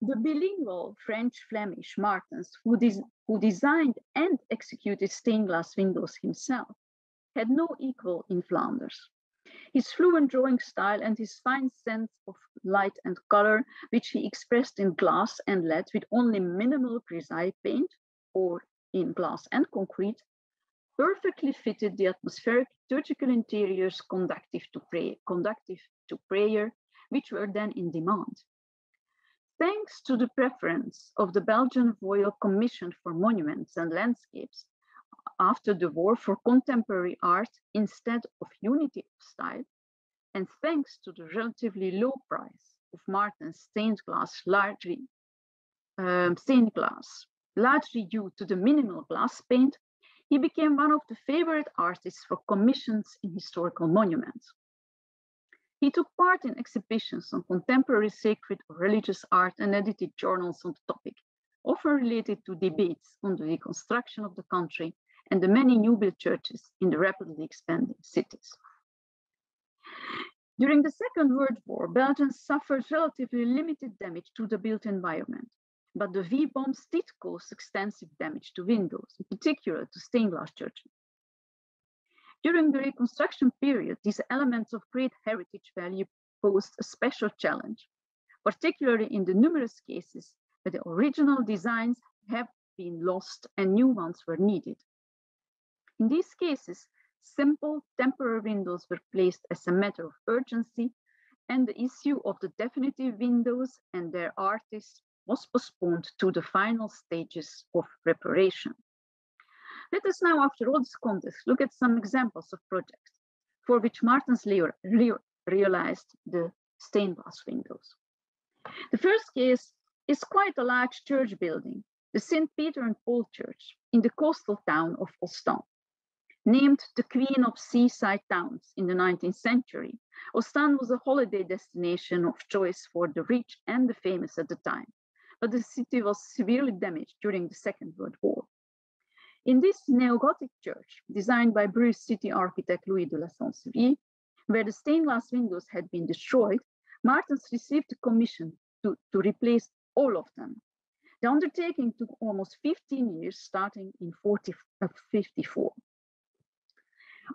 The bilingual French-Flemish Martens, who designed and executed stained glass windows himself, had no equal in Flanders. His fluent drawing style and his fine sense of light and color, which he expressed in glass and lead with only minimal grisaille paint, or in glass and concrete, perfectly fitted the atmospheric liturgical interiors conductive to prayer, which were then in demand. Thanks to the preference of the Belgian Royal Commission for Monuments and Landscapes after the war for contemporary art instead of unity of style, and thanks to the relatively low price of Martin's stained glass, largely due to the minimal glass paint, he became one of the favorite artists for commissions in historical monuments. He took part in exhibitions on contemporary sacred or religious art and edited journals on the topic, often related to debates on the reconstruction of the country and the many new-built churches in the rapidly expanding cities. During the Second World War, Belgium suffered relatively limited damage to the built environment, but the V-bombs did cause extensive damage to windows, in particular to stained glass churches. During the reconstruction period, these elements of great heritage value posed a special challenge, particularly in the numerous cases where the original designs have been lost and new ones were needed. In these cases, simple temporary windows were placed as a matter of urgency, and the issue of the definitive windows and their artists was postponed to the final stages of reparation. Let us now, after all this context, look at some examples of projects for which Martens realized the stained glass windows. The first case is quite a large church building, the St. Peter and Paul Church in the coastal town of Ostend. Named the Queen of Seaside Towns in the 19th century, Ostend was a holiday destination of choice for the rich and the famous at the time, but the city was severely damaged during the Second World War. In this neo-Gothic church, designed by Bruges city architect Louis de la Sanseville, where the stained glass windows had been destroyed, Martens received the commission to replace all of them. The undertaking took almost 15 years, starting in 1954.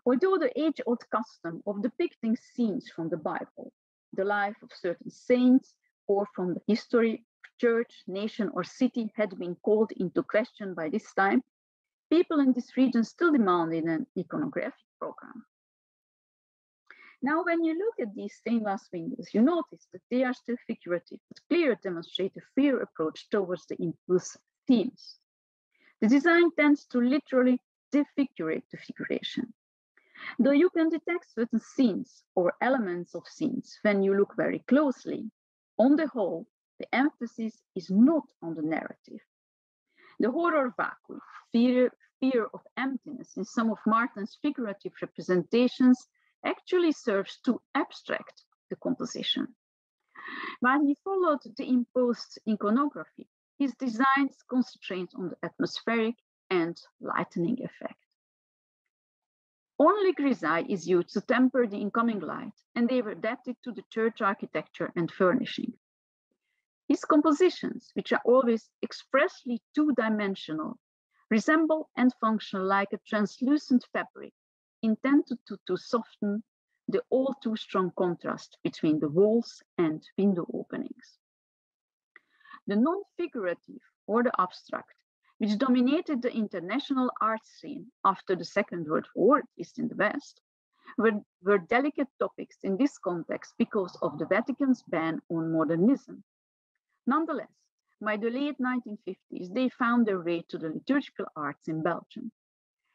Although the age-old custom of depicting scenes from the Bible, the life of certain saints, or from the history of church, nation, or city had been called into question by this time, people in this region still demanded an iconographic program. Now, when you look at these stained glass windows, you notice that they are still figurative, but clearly demonstrate a fair approach towards the impulsive themes. The design tends to literally defigurate the figuration. Though you can detect certain scenes or elements of scenes when you look very closely, on the whole, the emphasis is not on the narrative. The horror vacuum, fear of emptiness in some of Martens' figurative representations actually serves to abstract the composition. While he followed the imposed iconography, his designs concentrate on the atmospheric and lightening effect. Only grisaille is used to temper the incoming light, and they were adapted to the church architecture and furnishing. His compositions, which are always expressly two-dimensional, resemble and function like a translucent fabric intended to soften the all too strong contrast between the walls and window openings. The non-figurative or the abstract, which dominated the international art scene after the Second World War, at least in the West, were delicate topics in this context because of the Vatican's ban on modernism. Nonetheless, by the late 1950s, they found their way to the liturgical arts in Belgium.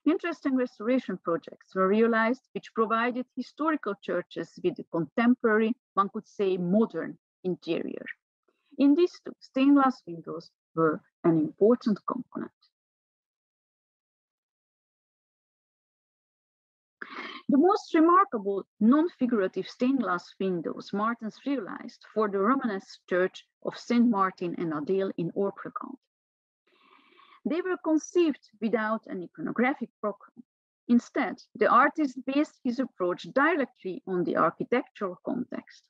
Interesting restoration projects were realized which provided historical churches with a contemporary, one could say modern interior. In these two, stained glass windows were an important component. The most remarkable non-figurative stained glass windows Martens realized for the Romanesque church of Saint Martin and Adèle in Orprekamp. They were conceived without an iconographic program. Instead, the artist based his approach directly on the architectural context.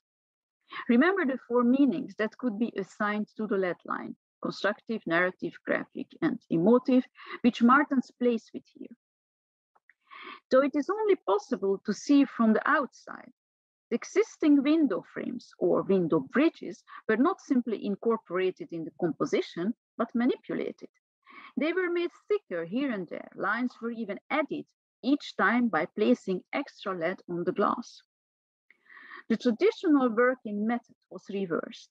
Remember the four meanings that could be assigned to the lead line: constructive, narrative, graphic, and emotive, which Martens plays with here. Though it is only possible to see from the outside, the existing window frames or window bridges were not simply incorporated in the composition, but manipulated. They were made thicker here and there. Lines were even added each time by placing extra lead on the glass. The traditional working method was reversed.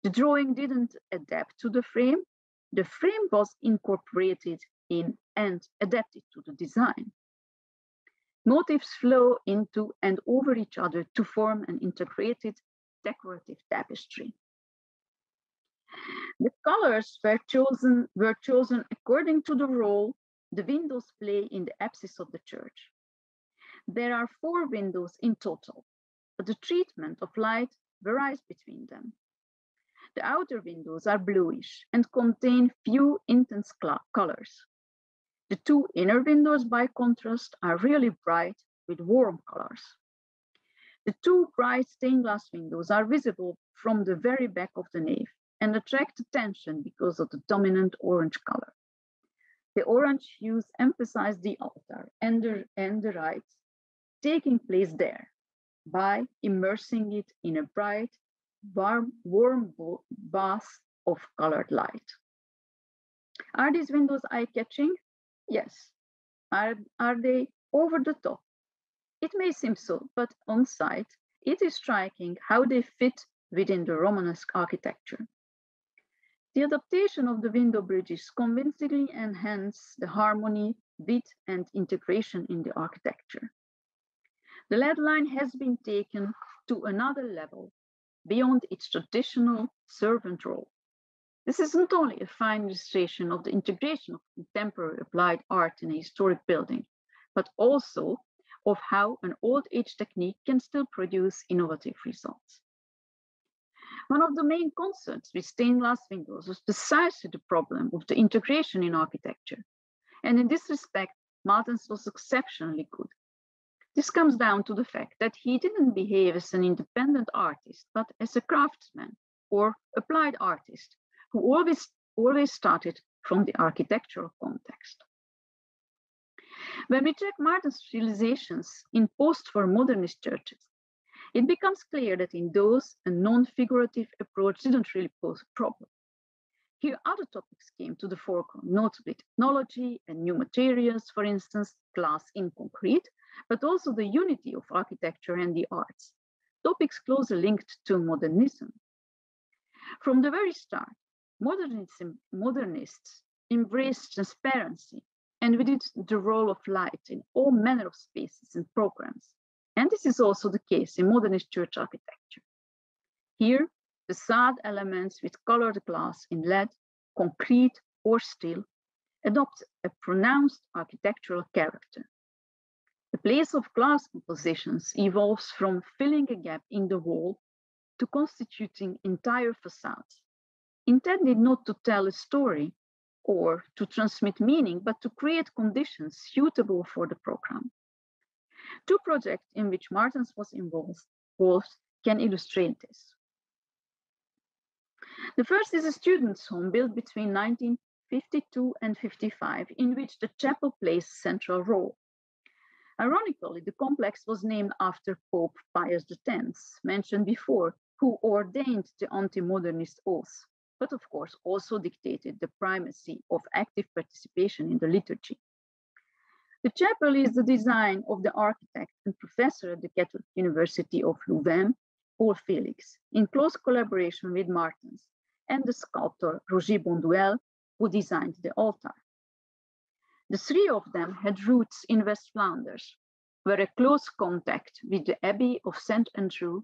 The drawing didn't adapt to the frame was incorporated in and adapted to the design. Motifs flow into and over each other to form an integrated decorative tapestry. The colors were chosen according to the role the windows play in the apsis of the church. There are 4 windows in total, but the treatment of light varies between them. The outer windows are bluish and contain few intense colors. The 2 inner windows, by contrast, are really bright with warm colors. The 2 bright stained glass windows are visible from the very back of the nave and attract attention because of the dominant orange color. The orange hues emphasize the altar and the rites taking place there by immersing it in a bright, warm bath of colored light. Are these windows eye-catching? Yes. Are they over the top? It may seem so, but on site, it is striking how they fit within the Romanesque architecture. The adaptation of the window bridges convincingly enhance the harmony, width, and integration in the architecture. The lead line has been taken to another level beyond its traditional servant role. This is not only a fine illustration of the integration of contemporary applied art in a historic building, but also of how an old age technique can still produce innovative results. One of the main concerns with stained glass windows was precisely the problem of the integration in architecture. And in this respect, Martens was exceptionally good. This comes down to the fact that he didn't behave as an independent artist, but as a craftsman or applied artist who always started from the architectural context. When we check Martens' realizations in post-war modernist churches, it becomes clear that in those, a non-figurative approach didn't really pose a problem. Here, other topics came to the forefront, notably technology and new materials, for instance, glass in concrete, but also the unity of architecture and the arts, topics closely linked to modernism. From the very start, modernists embraced transparency and with it the role of light in all manner of spaces and programs. And this is also the case in modernist church architecture. Here, facade elements with colored glass in lead, concrete, or steel adopt a pronounced architectural character. The place of glass compositions evolves from filling a gap in the wall to constituting entire facades, intended not to tell a story or to transmit meaning, but to create conditions suitable for the program. 2 projects in which Martens was involved can illustrate this. The first is a student's home built between 1952 and 55, in which the chapel plays a central role. Ironically, the complex was named after Pope Pius X, mentioned before, who ordained the anti-modernist oath, but of course also dictated the primacy of active participation in the liturgy. The chapel is the design of the architect and professor at the Catholic University of Louvain, Paul Félix, in close collaboration with Martens and the sculptor Roger Bonduel, who designed the altar. The 3 of them had roots in West Flanders, were a close contact with the Abbey of St. Andrew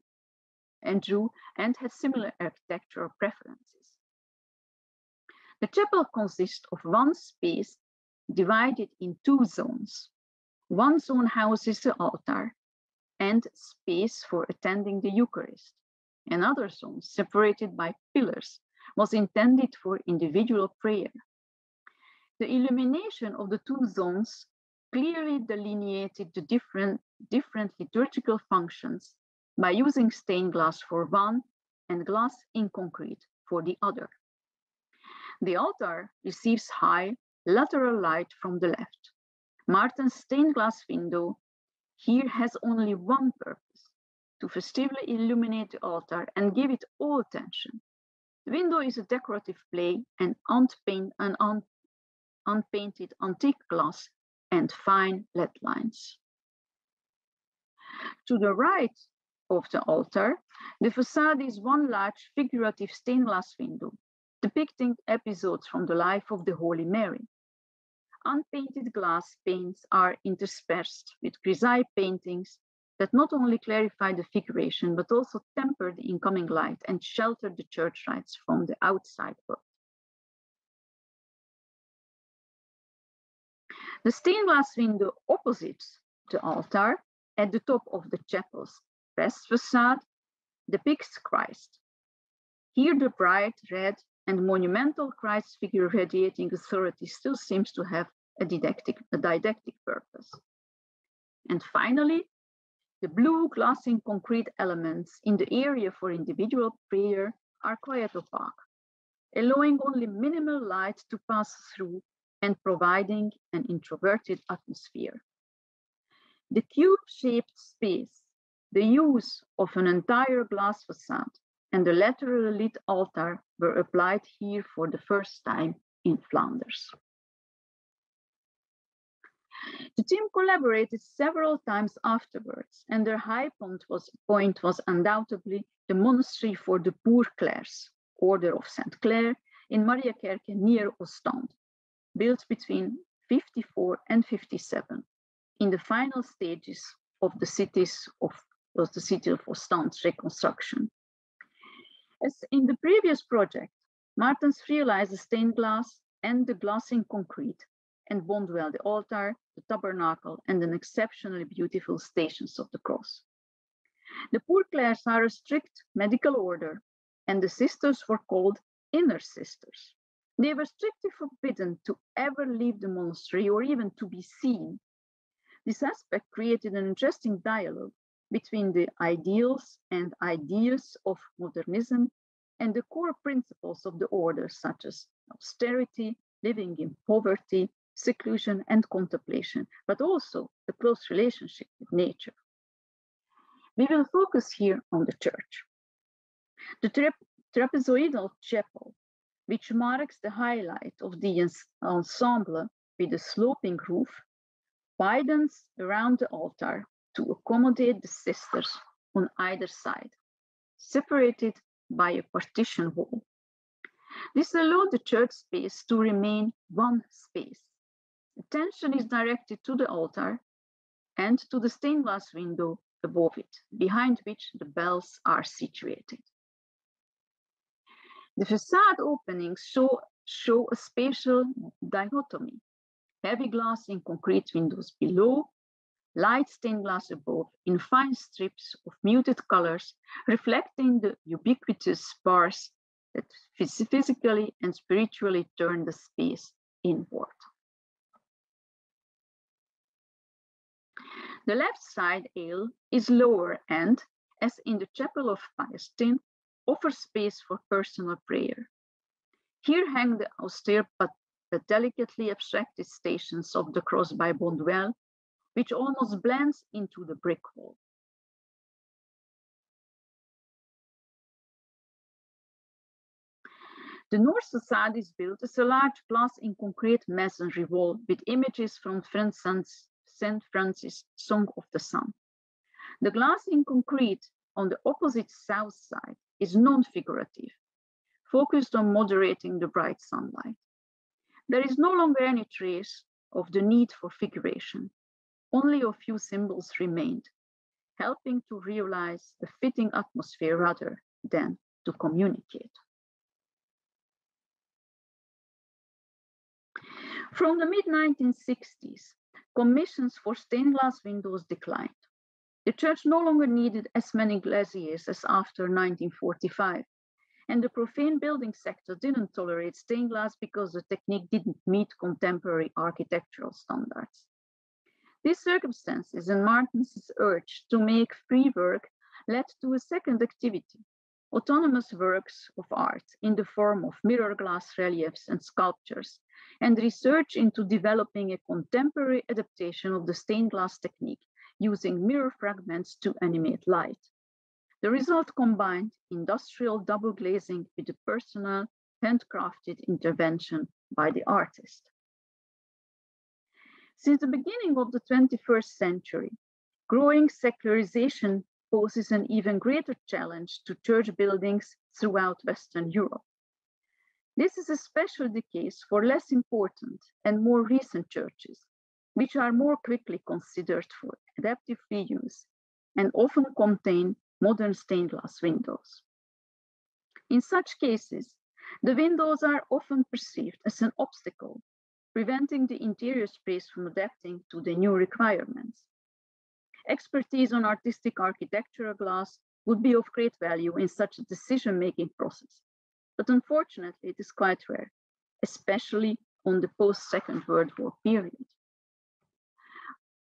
and had similar architectural preferences. The chapel consists of one space divided in 2 zones. One zone houses the altar and space for attending the Eucharist. Another zone, separated by pillars, was intended for individual prayer. The illumination of the 2 zones clearly delineated the different liturgical functions by using stained glass for one and glass in concrete for the other. The altar receives high lateral light from the left. Martens' stained glass window here has only one purpose, to festively illuminate the altar and give it all attention. The window is a decorative play and unpainted antique glass and fine lead lines. To the right of the altar, the facade is one large figurative stained glass window, depicting episodes from the life of the Holy Mary. Unpainted glass panes are interspersed with grisaille paintings that not only clarify the figuration, but also temper the incoming light and shelter the church rites from the outside world. The stained glass window opposite the altar at the top of the chapel's west facade depicts Christ. Here the bright red and monumental Christ figure radiating authority still seems to have a didactic purpose. And finally, the blue glassing concrete elements in the area for individual prayer are quite opaque, allowing only minimal light to pass through and providing an introverted atmosphere. The cube-shaped space, the use of an entire glass facade, and the laterally lit altar were applied here for the first time in Flanders. The team collaborated several times afterwards, and their high point was undoubtedly the monastery for the Poor Clares, Order of St. Clare, in Mariakerke near Ostend, built between 54 and 57, in the final stages of the city of Ostend's reconstruction. As in the previous project, Martens realized the stained glass and the glassing concrete, and Bonduel the altar, the tabernacle, and an exceptionally beautiful Stations of the Cross. The Poor Clares are a strict medical order, and the sisters were called inner sisters. They were strictly forbidden to ever leave the monastery or even to be seen. This aspect created an interesting dialogue between the ideals and ideas of modernism and the core principles of the order, such as austerity, living in poverty, seclusion, and contemplation, but also the close relationship with nature. We will focus here on the church. The trapezoidal chapel, which marks the highlight of the ensemble with a sloping roof, widens around the altar to accommodate the sisters on either side, separated by a partition wall. This allowed the church space to remain one space. Attention is directed to the altar and to the stained glass window above it, behind which the bells are situated. The facade openings show a spatial dichotomy. Heavy glass in concrete windows below, light stained glass above in fine strips of muted colors, reflecting the ubiquitous bars that physically and spiritually turn the space inward. The left side aisle is lower and, as in the Chapel of Pius X, offers space for personal prayer. Here hang the austere but delicately abstracted Stations of the Cross by Bonduel, which almost blends into the brick wall. The north facade is built as a large glass in concrete masonry wall with images from St. Francis' Song of the Sun. The glass in concrete on the opposite south side is non-figurative, focused on moderating the bright sunlight. There is no longer any trace of the need for figuration. Only a few symbols remained, helping to realize a fitting atmosphere rather than to communicate. From the mid-1960s, commissions for stained glass windows declined. The church no longer needed as many glaziers as after 1945, and the profane building sector didn't tolerate stained glass because the technique didn't meet contemporary architectural standards. These circumstances and Martens' urge to make free work led to a second activity, autonomous works of art in the form of mirror glass reliefs and sculptures, and research into developing a contemporary adaptation of the stained glass technique using mirror fragments to animate light. The result combined industrial double glazing with a personal, handcrafted intervention by the artist. Since the beginning of the 21st century, growing secularization poses an even greater challenge to church buildings throughout Western Europe. This is especially the case for less important and more recent churches, which are more quickly considered for adaptive reuse and often contain modern stained glass windows. In such cases, the windows are often perceived as an obstacle, preventing the interior space from adapting to the new requirements. Expertise on artistic architectural glass would be of great value in such a decision-making process, but unfortunately it is quite rare, especially on the post-Second World War period.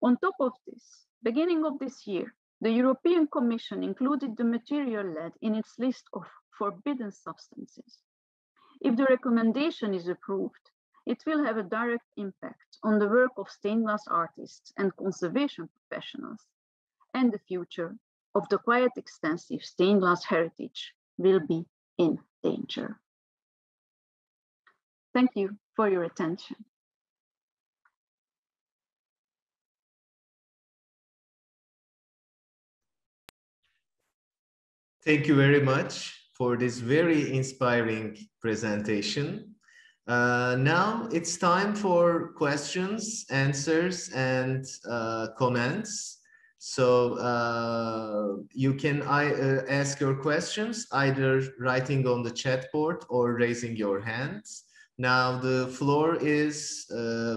On top of this, beginning of this year, the European Commission included the material lead in its list of forbidden substances. If the recommendation is approved, it will have a direct impact on the work of stained glass artists and conservation professionals, and the future of the quite extensive stained glass heritage will be in danger. Thank you for your attention. Thank you very much for this very inspiring presentation. Now it's time for questions, answers, and comments. So you can ask your questions either writing on the chat board or raising your hands. Now the floor is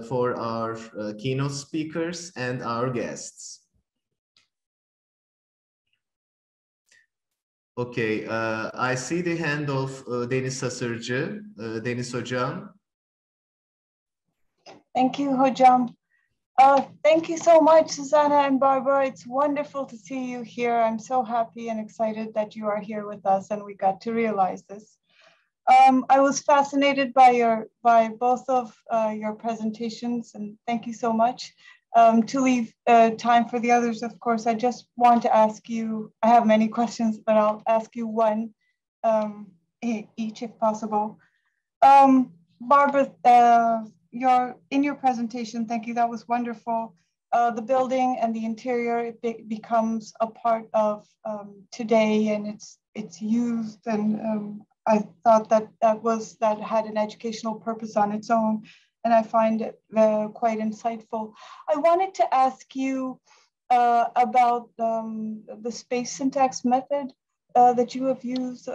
for our keynote speakers and our guests. Okay, I see the hand of Deniz Hasırcı. Deniz Hocam. Thank you, Hocam. Thank you so much, Zsuzsanna and Bárbara. It's wonderful to see you here. I'm so happy and excited that you are here with us and we got to realize this. I was fascinated by both of your presentations, and thank you so much. To leave time for the others, of course, I just want to ask you, I have many questions, but I'll ask you one each if possible. Bárbara, in your presentation, thank you, that was wonderful. The building and the interior becomes a part of today, and it's used, and I thought that that had an educational purpose on its own, and I find it quite insightful. I wanted to ask you about the space syntax method that you have used.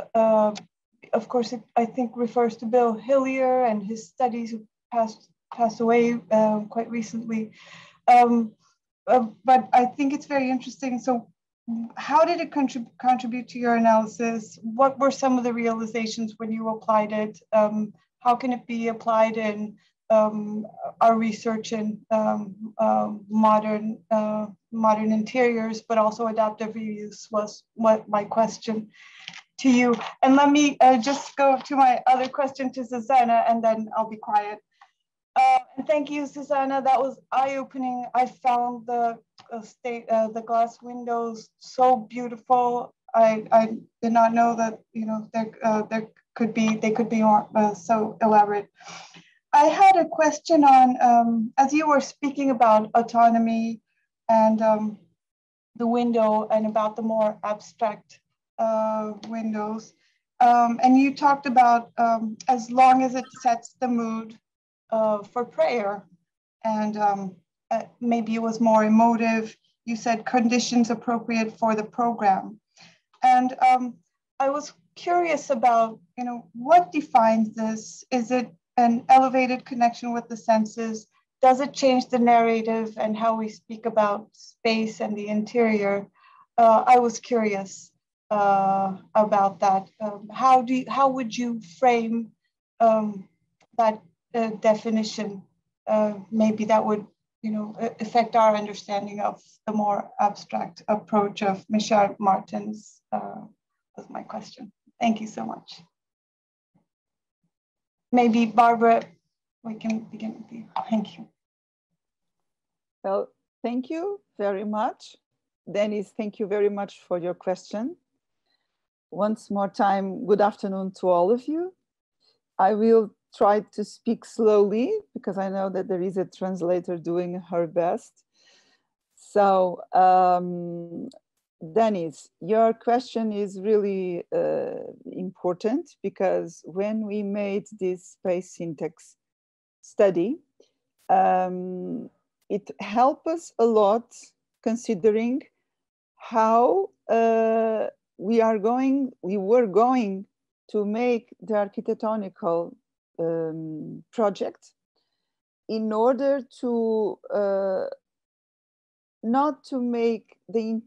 Of course, it, I think, refers to Bill Hillier and his studies who passed away quite recently. But I think it's very interesting. So how did it contribute to your analysis? What were some of the realizations when you applied it? How can it be applied in our research in modern interiors, but also adaptive reuse was what my question to you. And let me just go to my other question to Zsuzsanna, and then I'll be quiet. And thank you, Zsuzsanna. That was eye-opening. I found the glass windows so beautiful. I did not know that, you know, they could be more, so elaborate. I had a question on, as you were speaking about autonomy and the window and about the more abstract windows, and you talked about as long as it sets the mood for prayer, and maybe it was more emotive. You said conditions appropriate for the program. And I was curious about, you know, what defines this? Is it an elevated connection with the senses? Does it change the narrative and how we speak about space and the interior? I was curious about that. How would you frame that definition? Maybe that would, you know, affect our understanding of the more abstract approach of Michel Martin's. Was my question. Thank you so much. Maybe Bárbara, we can begin with you. Thank you. Well, thank you very much. Deniz, thank you very much for your question. Once more time, good afternoon to all of you. I will try to speak slowly because I know that there is a translator doing her best. So, Deniz, your question is really important because when we made this space syntax study, it helped us a lot considering how we were going to make the architectonical project in order to not to make the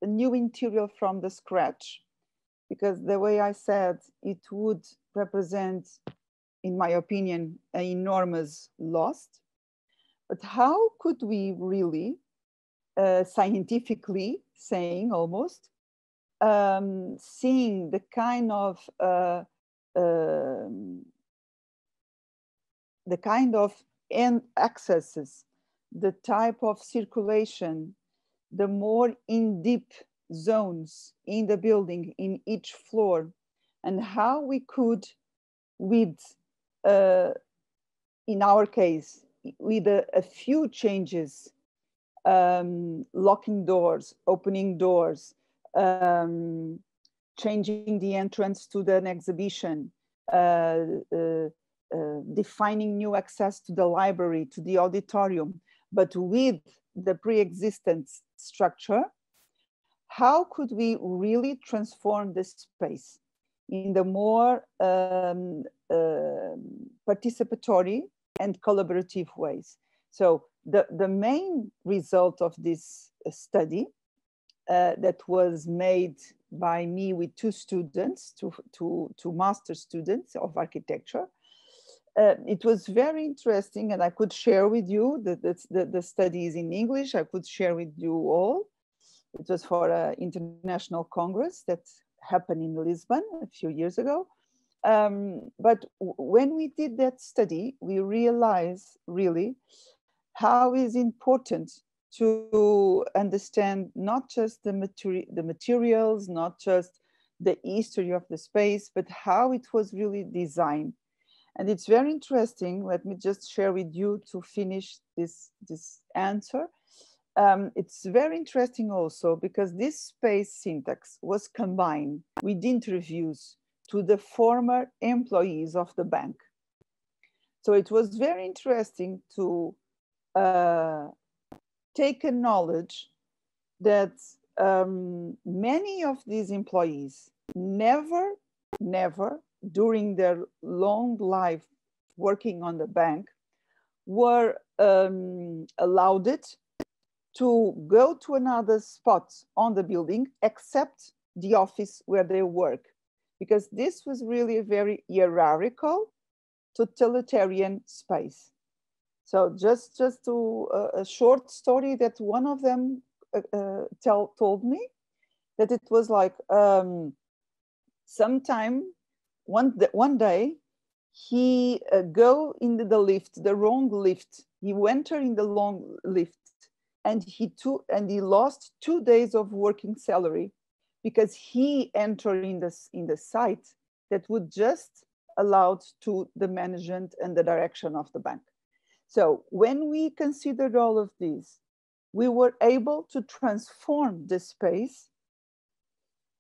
new interior from the scratch, because the way I said, it would represent, in my opinion, an enormous loss. But how could we really, scientifically saying almost, seeing the kind of end accesses, the type of circulation, the more in-deep zones in the building, in each floor, and how we could, with, in our case, with a few changes, locking doors, opening doors, changing the entrance to an exhibition, defining new access to the library, to the auditorium, but with the pre-existent structure, how could we really transform the space in the more participatory and collaborative ways? So the main result of this study that was made by me with two students, two master students of architecture, it was very interesting, and I could share with you the study is in English. I could share with you all. It was for an international congress that happened in Lisbon a few years ago. But when we did that study, we realized really how is important to understand not just the materials, not just the history of the space, but how it was really designed. And it's very interesting. Let me just share with you to finish this answer. It's very interesting also because this space syntax was combined with interviews to the former employees of the bank. So it was very interesting to take a knowledge that many of these employees never during their long life working on the bank were allowed it to go to another spot on the building except the office where they work, because this was really a very hierarchical, totalitarian space. So just to a short story that one of them told me, that it was like one day he go into the lift, the wrong lift. He went in the long lift, and he lost 2 days of working salary because he entered in the site that would just allowed to the management and the direction of the bank. So when we considered all of these, we were able to transform the space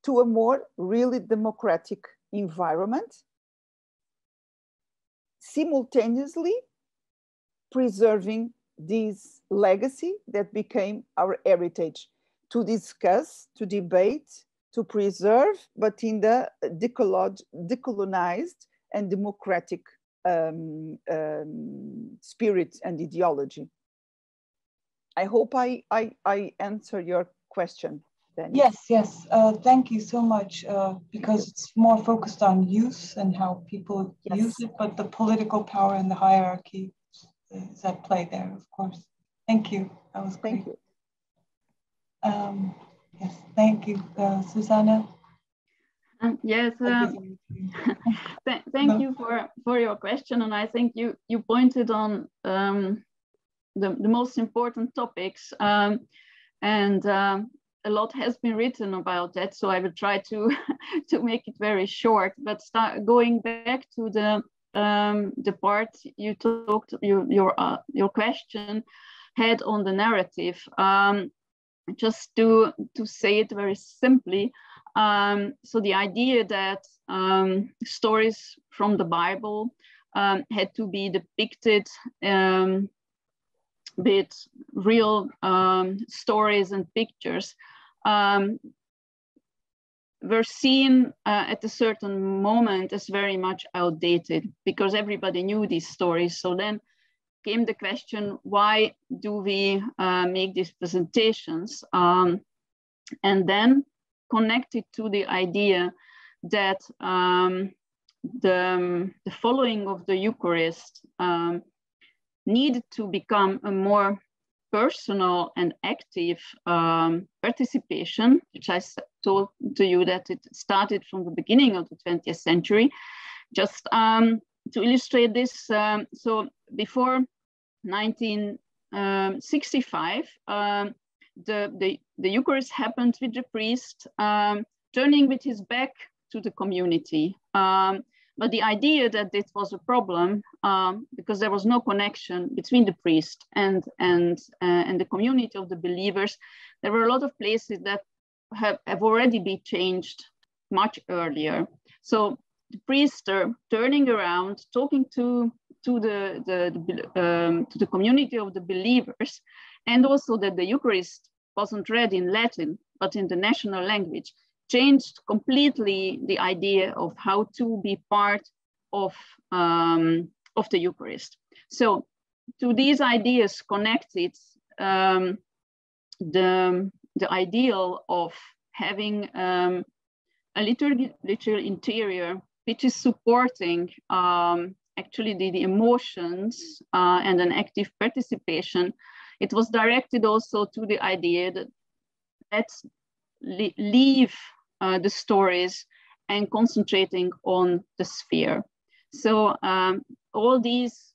to a more really democratic environment, simultaneously preserving this legacy that became our heritage, to discuss, to debate, to preserve, but in the decolonized and democratic spirit and ideology. I hope I answer your question, Danny. Yes. Thank you so much, because it's more focused on use and how people use it, but the political power and the hierarchy is at play there, of course. Thank you. That was great. Thank you. Yes, thank you, Zsuzsanna. Yes, thank you for your question, and I think you pointed on the most important topics, and a lot has been written about that, so I will try to make it very short. But going back to the part you talked, your question had on the narrative. Just to say it very simply, so the idea that stories from the Bible had to be depicted with real stories and pictures, were seen at a certain moment as very much outdated because everybody knew these stories. So then came the question, why do we make these presentations? And then connected to the idea that the following of the Eucharist needed to become a more personal and active participation, which I told to you that it started from the beginning of the 20th century. Just to illustrate this, so before 1965, the Eucharist happened with the priest turning with his back to the community. But the idea that this was a problem because there was no connection between the priest and the community of the believers. There were a lot of places that have already been changed much earlier. So the priests are turning around, talking to the community of the believers, and also that the Eucharist wasn't read in Latin, but in the national language, changed completely the idea of how to be part of the Eucharist. So to these ideas connected the ideal of having a literal interior, which is supporting actually the emotions and an active participation. It was directed also to the idea that let's leave the stories and concentrating on the sphere. So all these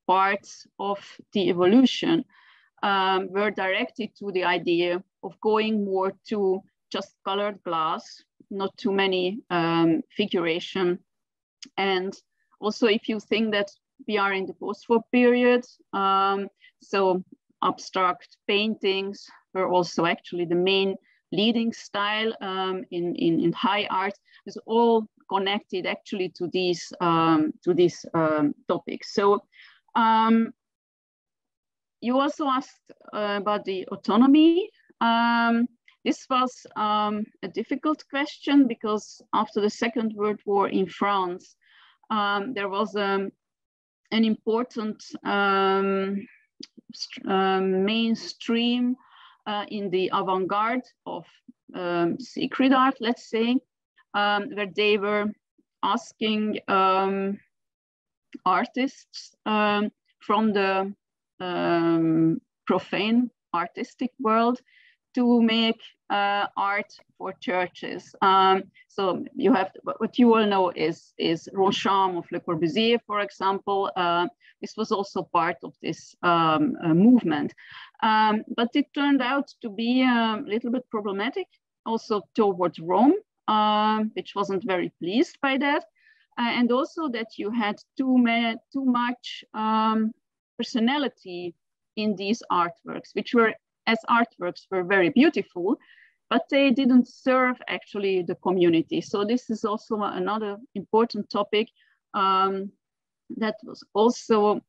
parts of the evolution were directed to the idea of going more to just colored glass, not too many figuration. And also if you think that we are in the post-war period, so abstract paintings were also actually the main leading style in high art. It's all connected actually to these topics. So you also asked about the autonomy. This was a difficult question because after the Second World War in France, there was an important mainstream in the avant-garde of sacred art, let's say, where they were asking artists from the profane artistic world to make art for churches. So you have, what you all know is Ronchamp of Le Corbusier, for example. This was also part of this movement. But it turned out to be a little bit problematic also towards Rome, which wasn't very pleased by that. And also that you had too much personality in these artworks, which were, as artworks, were very beautiful, but they didn't serve actually the community. So this is also another important topic that was also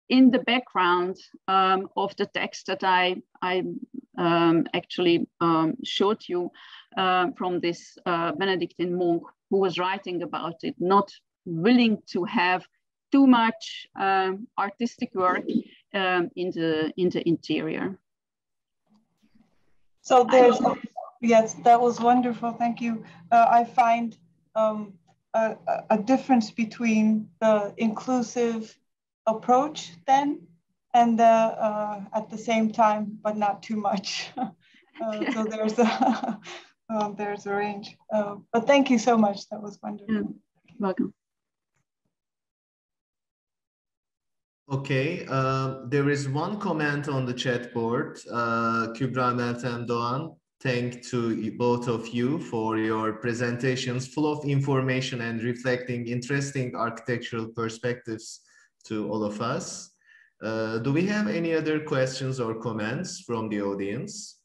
in the background of the text that I actually showed you from this Benedictine monk who was writing about it, not willing to have too much artistic work in the interior. So there's, yes, that was wonderful. Thank you. I find a difference between the inclusive approach then and at the same time, but not too much. So there's a range. But thank you so much. That was wonderful. Yeah. Welcome. Okay, there is one comment on the chat board. Kübra Meltem Doğan, thank to both of you for your presentations full of information and reflecting interesting architectural perspectives to all of us. Do we have any other questions or comments from the audience?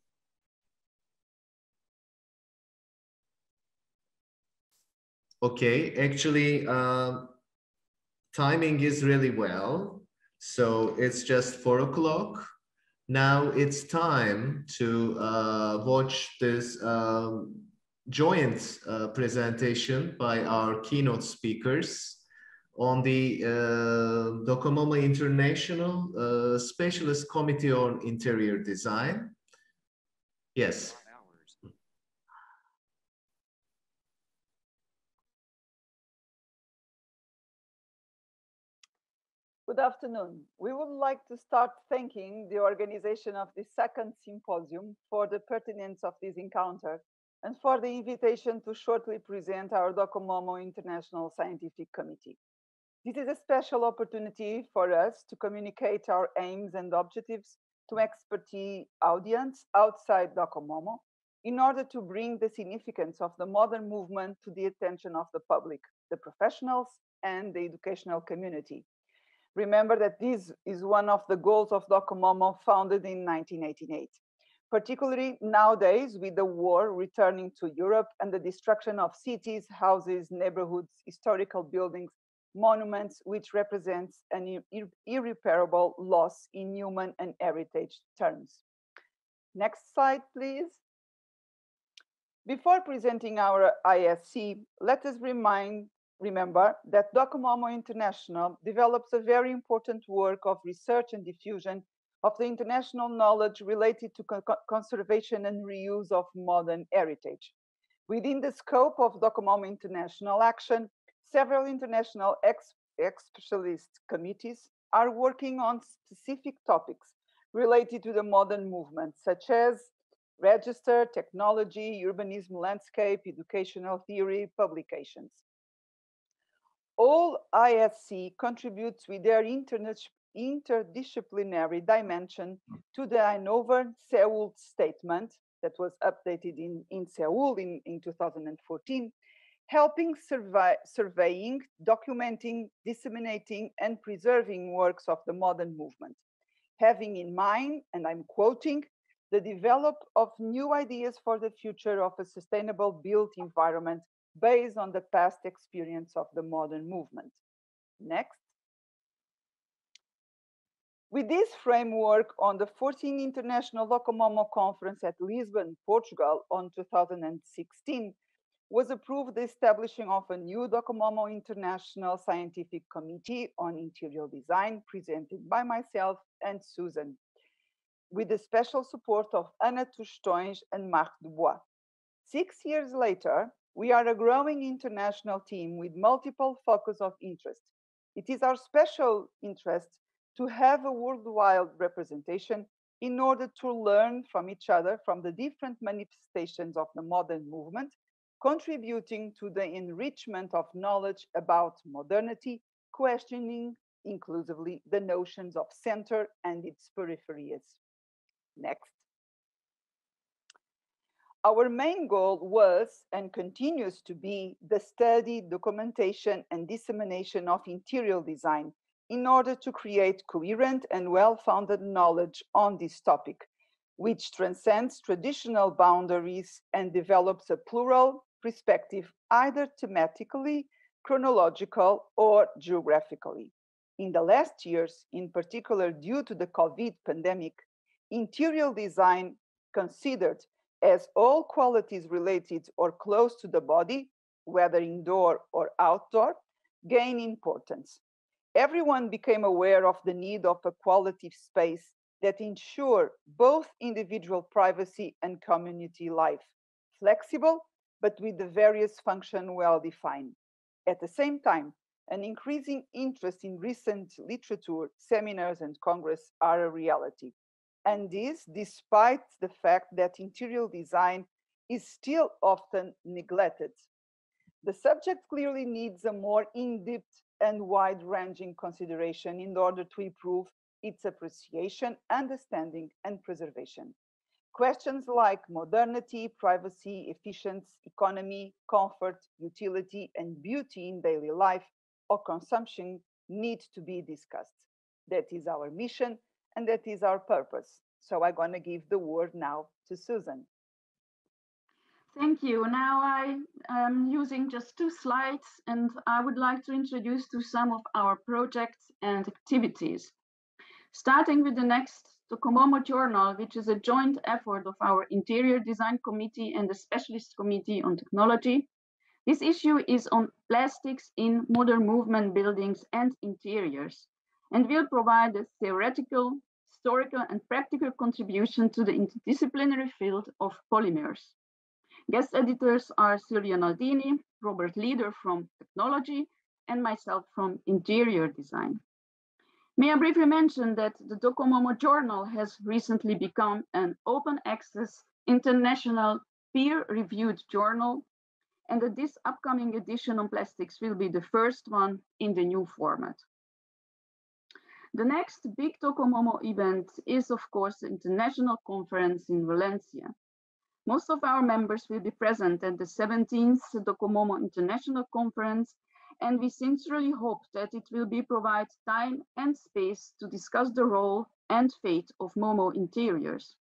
Okay, actually, timing is really well. So it's just 4 o'clock. Now it's time to watch this joint presentation by our keynote speakers on the DOCOMOMO International Specialist Committee on Interior Design. Yes. Good afternoon. We would like to start thanking the organization of the second symposium for the pertinence of this encounter and for the invitation to shortly present our DOCOMOMO International Scientific Committee. This is a special opportunity for us to communicate our aims and objectives to expertise audience outside DOCOMOMO in order to bring the significance of the modern movement to the attention of the public, the professionals, and the educational community. Remember that this is one of the goals of DOCOMOMO, founded in 1988. Particularly nowadays, with the war returning to Europe and the destruction of cities, houses, neighborhoods, historical buildings, monuments, which represents an irreparable loss in human and heritage terms. Next slide, please. Before presenting our ISC, let us remember that DOCOMOMO International develops a very important work of research and diffusion of the international knowledge related to conservation and reuse of modern heritage. Within the scope of DOCOMOMO International action, several international specialist committees are working on specific topics related to the modern movement, such as register, technology, urbanism, landscape, educational theory, publications. All ISC contributes with their interdisciplinary dimension to the Hannover Seoul Statement that was updated in Seoul in 2014, helping surveying, documenting, disseminating, and preserving works of the modern movement, having in mind, and I'm quoting, the development of new ideas for the future of a sustainable built environment based on the past experience of the modern movement. Next. With this framework, on the 14th International DOCOMOMO Conference at Lisbon, Portugal, on 2016, was approved the establishing of a new DOCOMOMO International Scientific Committee on Interior Design, presented by myself and Susan, with the special support of Ana Tostões and Marc Dubois. 6 years later, we are a growing international team with multiple focus of interest. It is our special interest to have a worldwide representation in order to learn from each other from the different manifestations of the modern movement, contributing to the enrichment of knowledge about modernity, questioning inclusively the notions of center and its peripheries. Next. Our main goal was and continues to be the study, documentation, and dissemination of interior design in order to create coherent and well-founded knowledge on this topic, which transcends traditional boundaries and develops a plural perspective, either thematically, chronological, or geographically. In the last years, in particular due to the COVID pandemic, interior design considered as all qualities related or close to the body, whether indoor or outdoor, gain importance. Everyone became aware of the need of a quality space that ensure both individual privacy and community life, flexible, but with the various functions well defined. At the same time, an increasing interest in recent literature, seminars, and congress are a reality. And this despite the fact that interior design is still often neglected. The subject clearly needs a more in-depth and wide-ranging consideration in order to improve its appreciation, understanding, and preservation. Questions like modernity, privacy, efficiency, economy, comfort, utility, and beauty in daily life or consumption need to be discussed. That is our mission, and that is our purpose. So I'm going to give the word now to Susan. Thank you. Now I am using just 2 slides, and I would like to introduce to some of our projects and activities. Starting with the next Docomomo journal, which is a joint effort of our Interior Design Committee and the Specialist Committee on Technology. This issue is on plastics in modern movement buildings and interiors, and will provide a theoretical, historical, and practical contribution to the interdisciplinary field of polymers. Guest editors are Silvia Naldini, Robert Leader from Technology, and myself from Interior Design. May I briefly mention that the Docomomo journal has recently become an open access international peer-reviewed journal, and that this upcoming edition on plastics will be the first one in the new format. The next big Docomomo event is, of course, the International Conference in Valencia. Most of our members will be present at the 17th Docomomo International Conference, and we sincerely hope that it will provide time and space to discuss the role and fate of Momo interiors.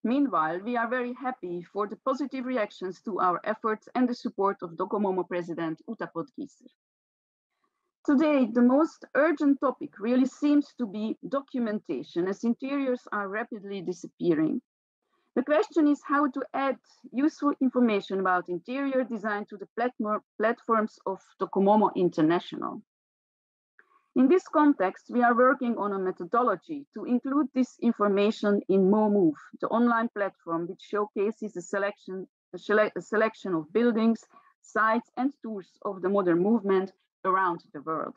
Meanwhile, we are very happy for the positive reactions to our efforts and the support of Docomomo President Uta Podgieser. Today, the most urgent topic really seems to be documentation, as interiors are rapidly disappearing. The question is how to add useful information about interior design to the platforms of Docomomo International. In this context, we are working on a methodology to include this information in MoMove, the online platform which showcases a selection of buildings, sites, and tours of the modern movement around the world.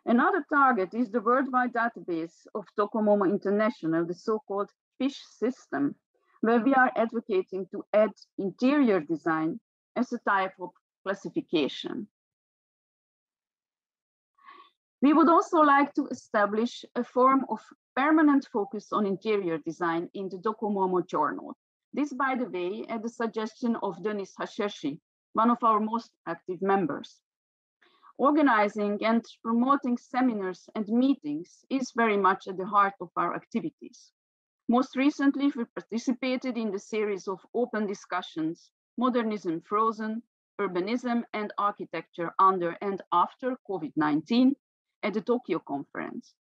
Another target is the worldwide database of Docomomo International, the so-called FISH system, where we are advocating to add interior design as a type of classification. We would also like to establish a form of permanent focus on interior design in the Docomomo journal. This, by the way, at the suggestion of Denis Hashershi, one of our most active members. Organizing and promoting seminars and meetings is very much at the heart of our activities. Most recently, we participated in the series of open discussions, Modernism Frozen, Urbanism and Architecture Under and After COVID-19 at the Tokyo conference.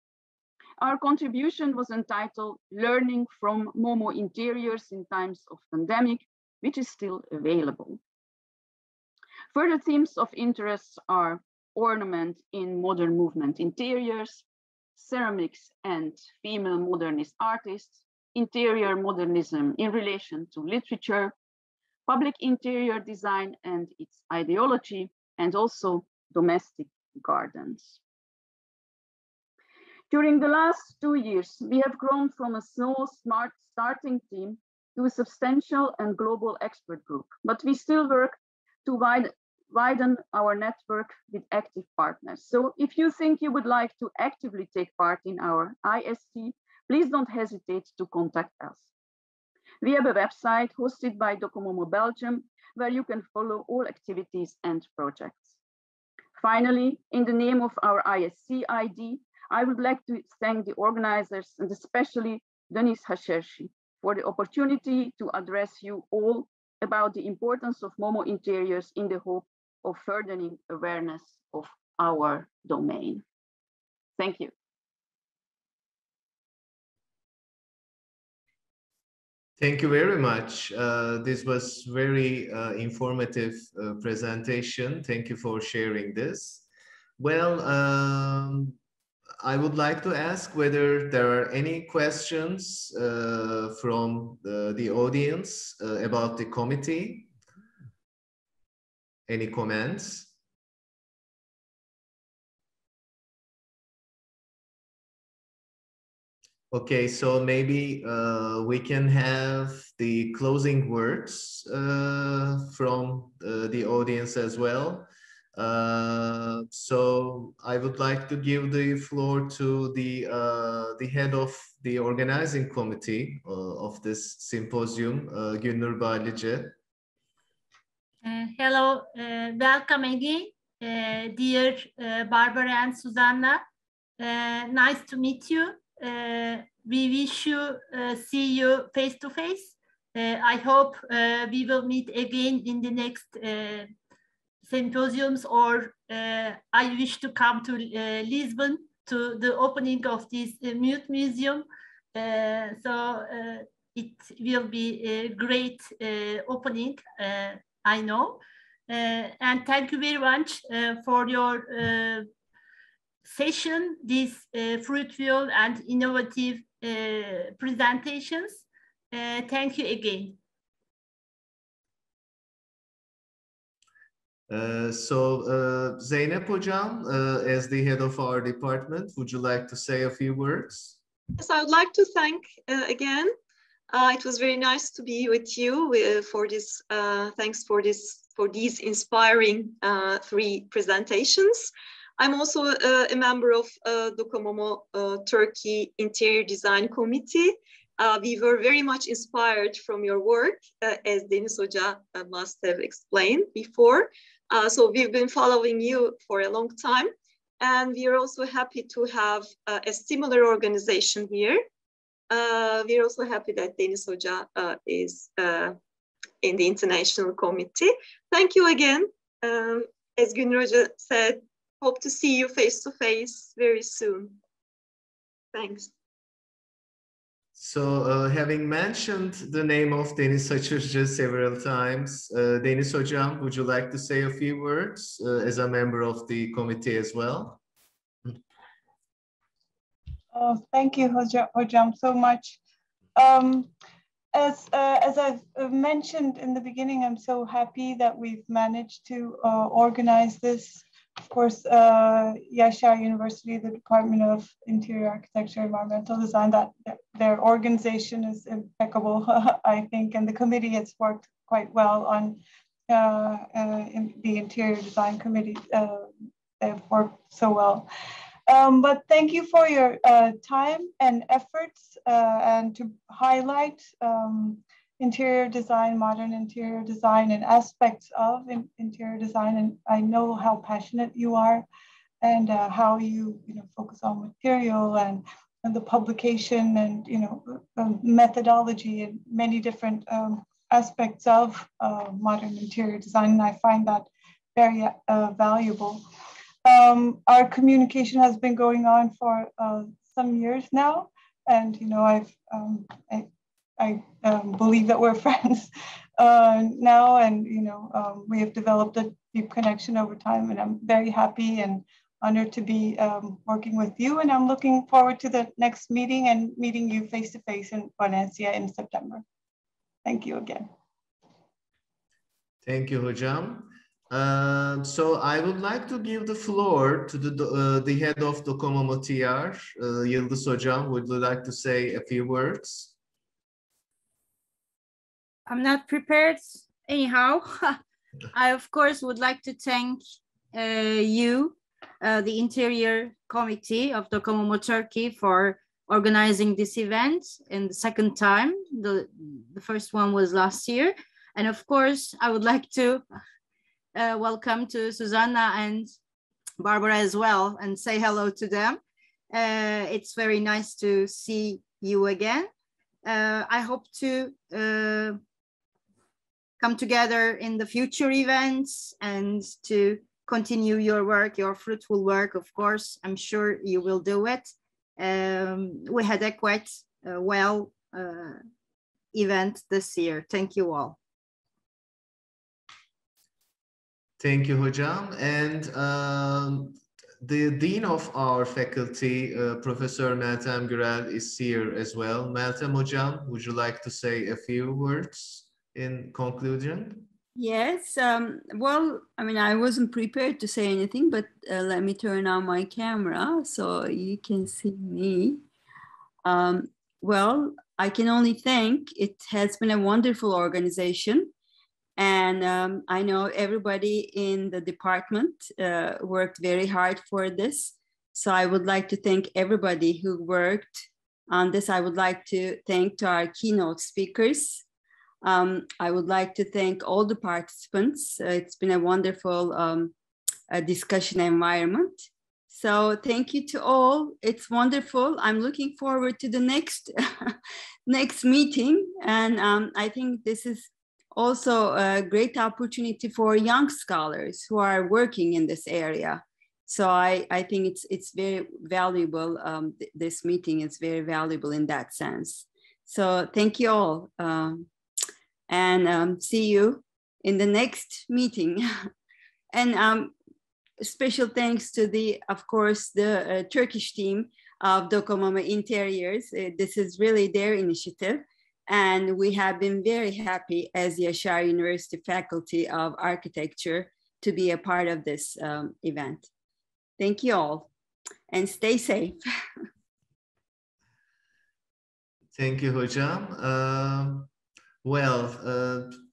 Our contribution was entitled Learning from Momo Interiors in Times of Pandemic, which is still available. Further themes of interest are ornament in modern movement interiors, ceramics and female modernist artists, interior modernism in relation to literature, public interior design and its ideology, and also domestic gardens. During the last 2 years, we have grown from a small, smart starting team to a substantial and global expert group, but we still work to widen our network with active partners. So if you think you would like to actively take part in our ISC, please don't hesitate to contact us. We have a website hosted by Docomomo Belgium, where you can follow all activities and projects. Finally, in the name of our ISC ID, I would like to thank the organizers and especially Denis Hashershi for the opportunity to address you all about the importance of Momo interiors in the hope of furthering awareness of our domain. Thank you. Thank you very much. This was very informative presentation. Thank you for sharing this. Well, I would like to ask whether there are any questions from the audience about the committee. Any comments? Okay, so maybe we can have the closing words from the audience as well. So I would like to give the floor to the head of the organizing committee of this symposium, Günnur Balice. Hello, welcome again, dear Bárbara and Zsuzsanna. Nice to meet you. We wish you see you face to face I hope we will meet again in the next symposiums, or I wish to come to Lisbon to the opening of this Mute Museum. So it will be a great opening, I know. And thank you very much for your session, these fruitful and innovative presentations. Thank you again. Zeynep Hocam, as the head of our department, would you like to say a few words? Yes, I would like to thank again. It was very nice to be with you for this. Thanks for these inspiring 3 presentations. I'm also a member of Docomomo Turkey Interior Design Committee. We were very much inspired from your work, as Deniz Hoca must have explained before. So we've been following you for a long time, and we are also happy to have a similar organization here. We are also happy that Deniz Hoca is in the international committee. Thank you again. As Günür Hoca said, hope to see you face to face very soon. Thanks. So having mentioned the name of Deniz Hoca several times, Deniz Hocam, would you like to say a few words as a member of the committee as well? Thank you, Hocam, so much. As I've mentioned in the beginning, I'm so happy that we've managed to organize this. Of course, Yaşar University, the Department of Interior Architecture and Environmental Design, that their organization is impeccable, I think, and the committee has worked quite well on in the Interior Design Committee. They've worked so well. But thank you for your time and efforts and to highlight interior design, modern interior design, and aspects of interior design. And I know how passionate you are, and how you focus on material and the publication and methodology and many different aspects of modern interior design. And I find that very valuable. Our communication has been going on for some years now, and I believe that we're friends now, and we have developed a deep connection over time, and I'm very happy and honored to be working with you, and I'm looking forward to the next meeting and meeting you face to face in Valencia in September. Thank you again. Thank you, Hocam. So I would like to give the floor to the head of Docomomo TR, Yıldız Hocam. Would you like to say a few words? I'm not prepared anyhow. I, of course, would like to thank you, the Interior Committee of Docomomo Turkey, for organizing this event in the second time. The first one was last year. And of course, I would like to welcome to Zsuzsanna and Bárbara as well and say hello to them. It's very nice to see you again. I hope to come together in the future events and to continue your work, your fruitful work. Of course, I'm sure you will do it. We had a quite well event this year. Thank you all. Thank you, Hocam. And the Dean of our faculty, Professor Meltem Gürel, is here as well. Meltem Hocam, would you like to say a few words in conclusion? Yes, well, I mean, I wasn't prepared to say anything, but let me turn on my camera so you can see me. Well, I can only thank, it has been a wonderful organization. And I know everybody in the department worked very hard for this. So I would like to thank everybody who worked on this. I would like to thank to our keynote speakers. I would like to thank all the participants. It's been a wonderful discussion environment. So thank you to all. It's wonderful. I'm looking forward to the next next meeting. And I think this is also a great opportunity for young scholars who are working in this area. So I think it's very valuable. This meeting is very valuable in that sense. So thank you all. And see you in the next meeting. And special thanks to of course, the Turkish team of Docomomo Interiors. This is really their initiative. And we have been very happy as Yaşar University Faculty of Architecture to be a part of this event. Thank you all and stay safe. Thank you, Hocam.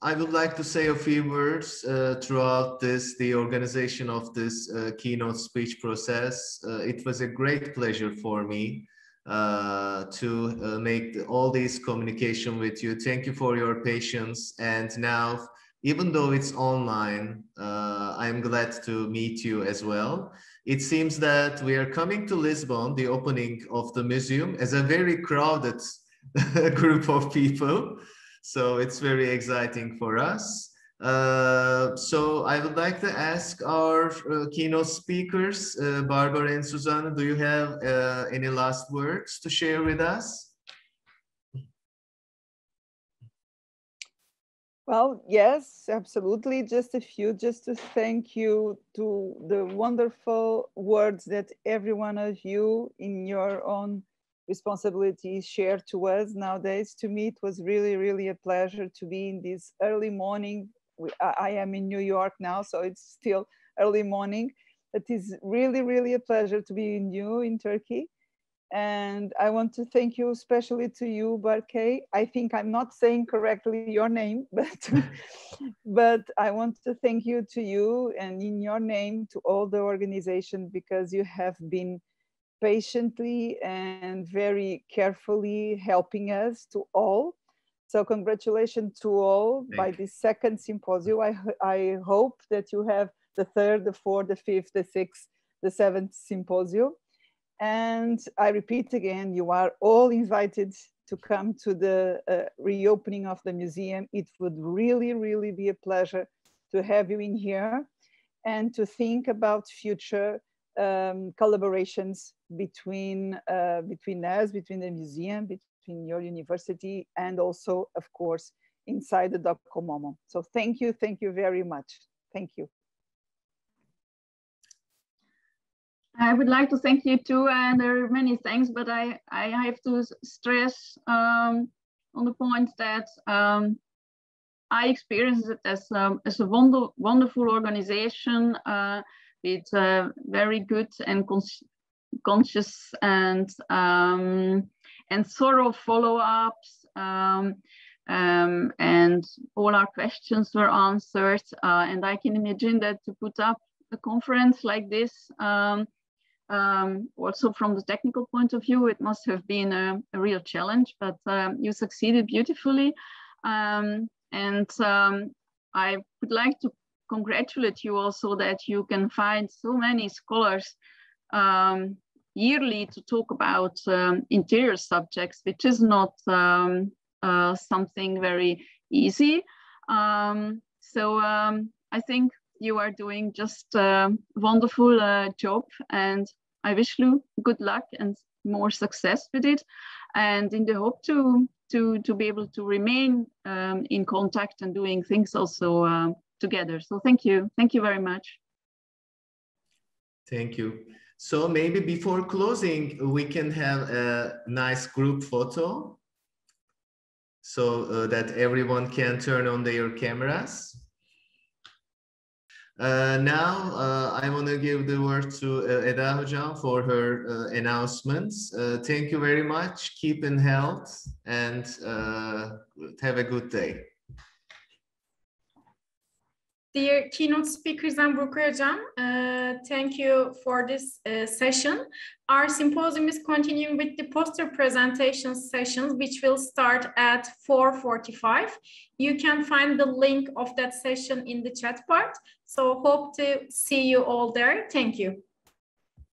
I would like to say a few words throughout the organization of this keynote speech process. It was a great pleasure for me to make all this communication with you. Thank you for your patience. And now, even though it's online, I'm glad to meet you as well. It seems that we are coming to Lisbon, the opening of the museum, as a very crowded group of people. So it's very exciting for us. So I would like to ask our keynote speakers, Bárbara and Zsuzsanna, do you have any last words to share with us? Well, yes, absolutely. Just a few, just to thank you to the wonderful words that every one of you in your own responsibilities share to us nowadays. To me, it was really, really a pleasure to be in this early morning. I am in New York now, so it's still early morning. It is really, really a pleasure to be in Turkey. And I want to thank you, especially to you, Barkay. I think I'm not saying correctly your name, but I want to thank you to you and in your name to all the organization, because you have been patiently and very carefully helping us to all. So congratulations to all by this second symposium. I hope that you have the third, the fourth, the fifth, the sixth, the seventh symposium. And I repeat again, you are all invited to come to the reopening of the museum. It would really, really be a pleasure to have you in here and to think about future collaborations between us, between the museum, between your university, and also, of course, inside the Docomomo. So thank you very much. Thank you. I would like to thank you too, and there are many thanks, but I have to stress on the point that I experienced it as a wonderful organization with very good and conscious and thorough follow-ups, and all our questions were answered. And I can imagine that to put up a conference like this, also from the technical point of view, it must have been a real challenge, but you succeeded beautifully. And I would like to congratulate you also that you can find so many scholars yearly to talk about interior subjects, which is not something very easy. So I think you are doing just a wonderful job, and I wish you good luck and more success with it, and in the hope to be able to remain in contact and doing things also together. So thank you very much. Thank you. So maybe before closing, we can have a nice group photo so that everyone can turn on their cameras. Now I want to give the word to Eda Hocam for her announcements. Thank you very much. Keep in health and have a good day. Dear keynote speakers and Burkay Hocam, thank you for this session. Our symposium is continuing with the poster presentation sessions, which will start at 4:45. You can find the link of that session in the chat part. So hope to see you all there. Thank you.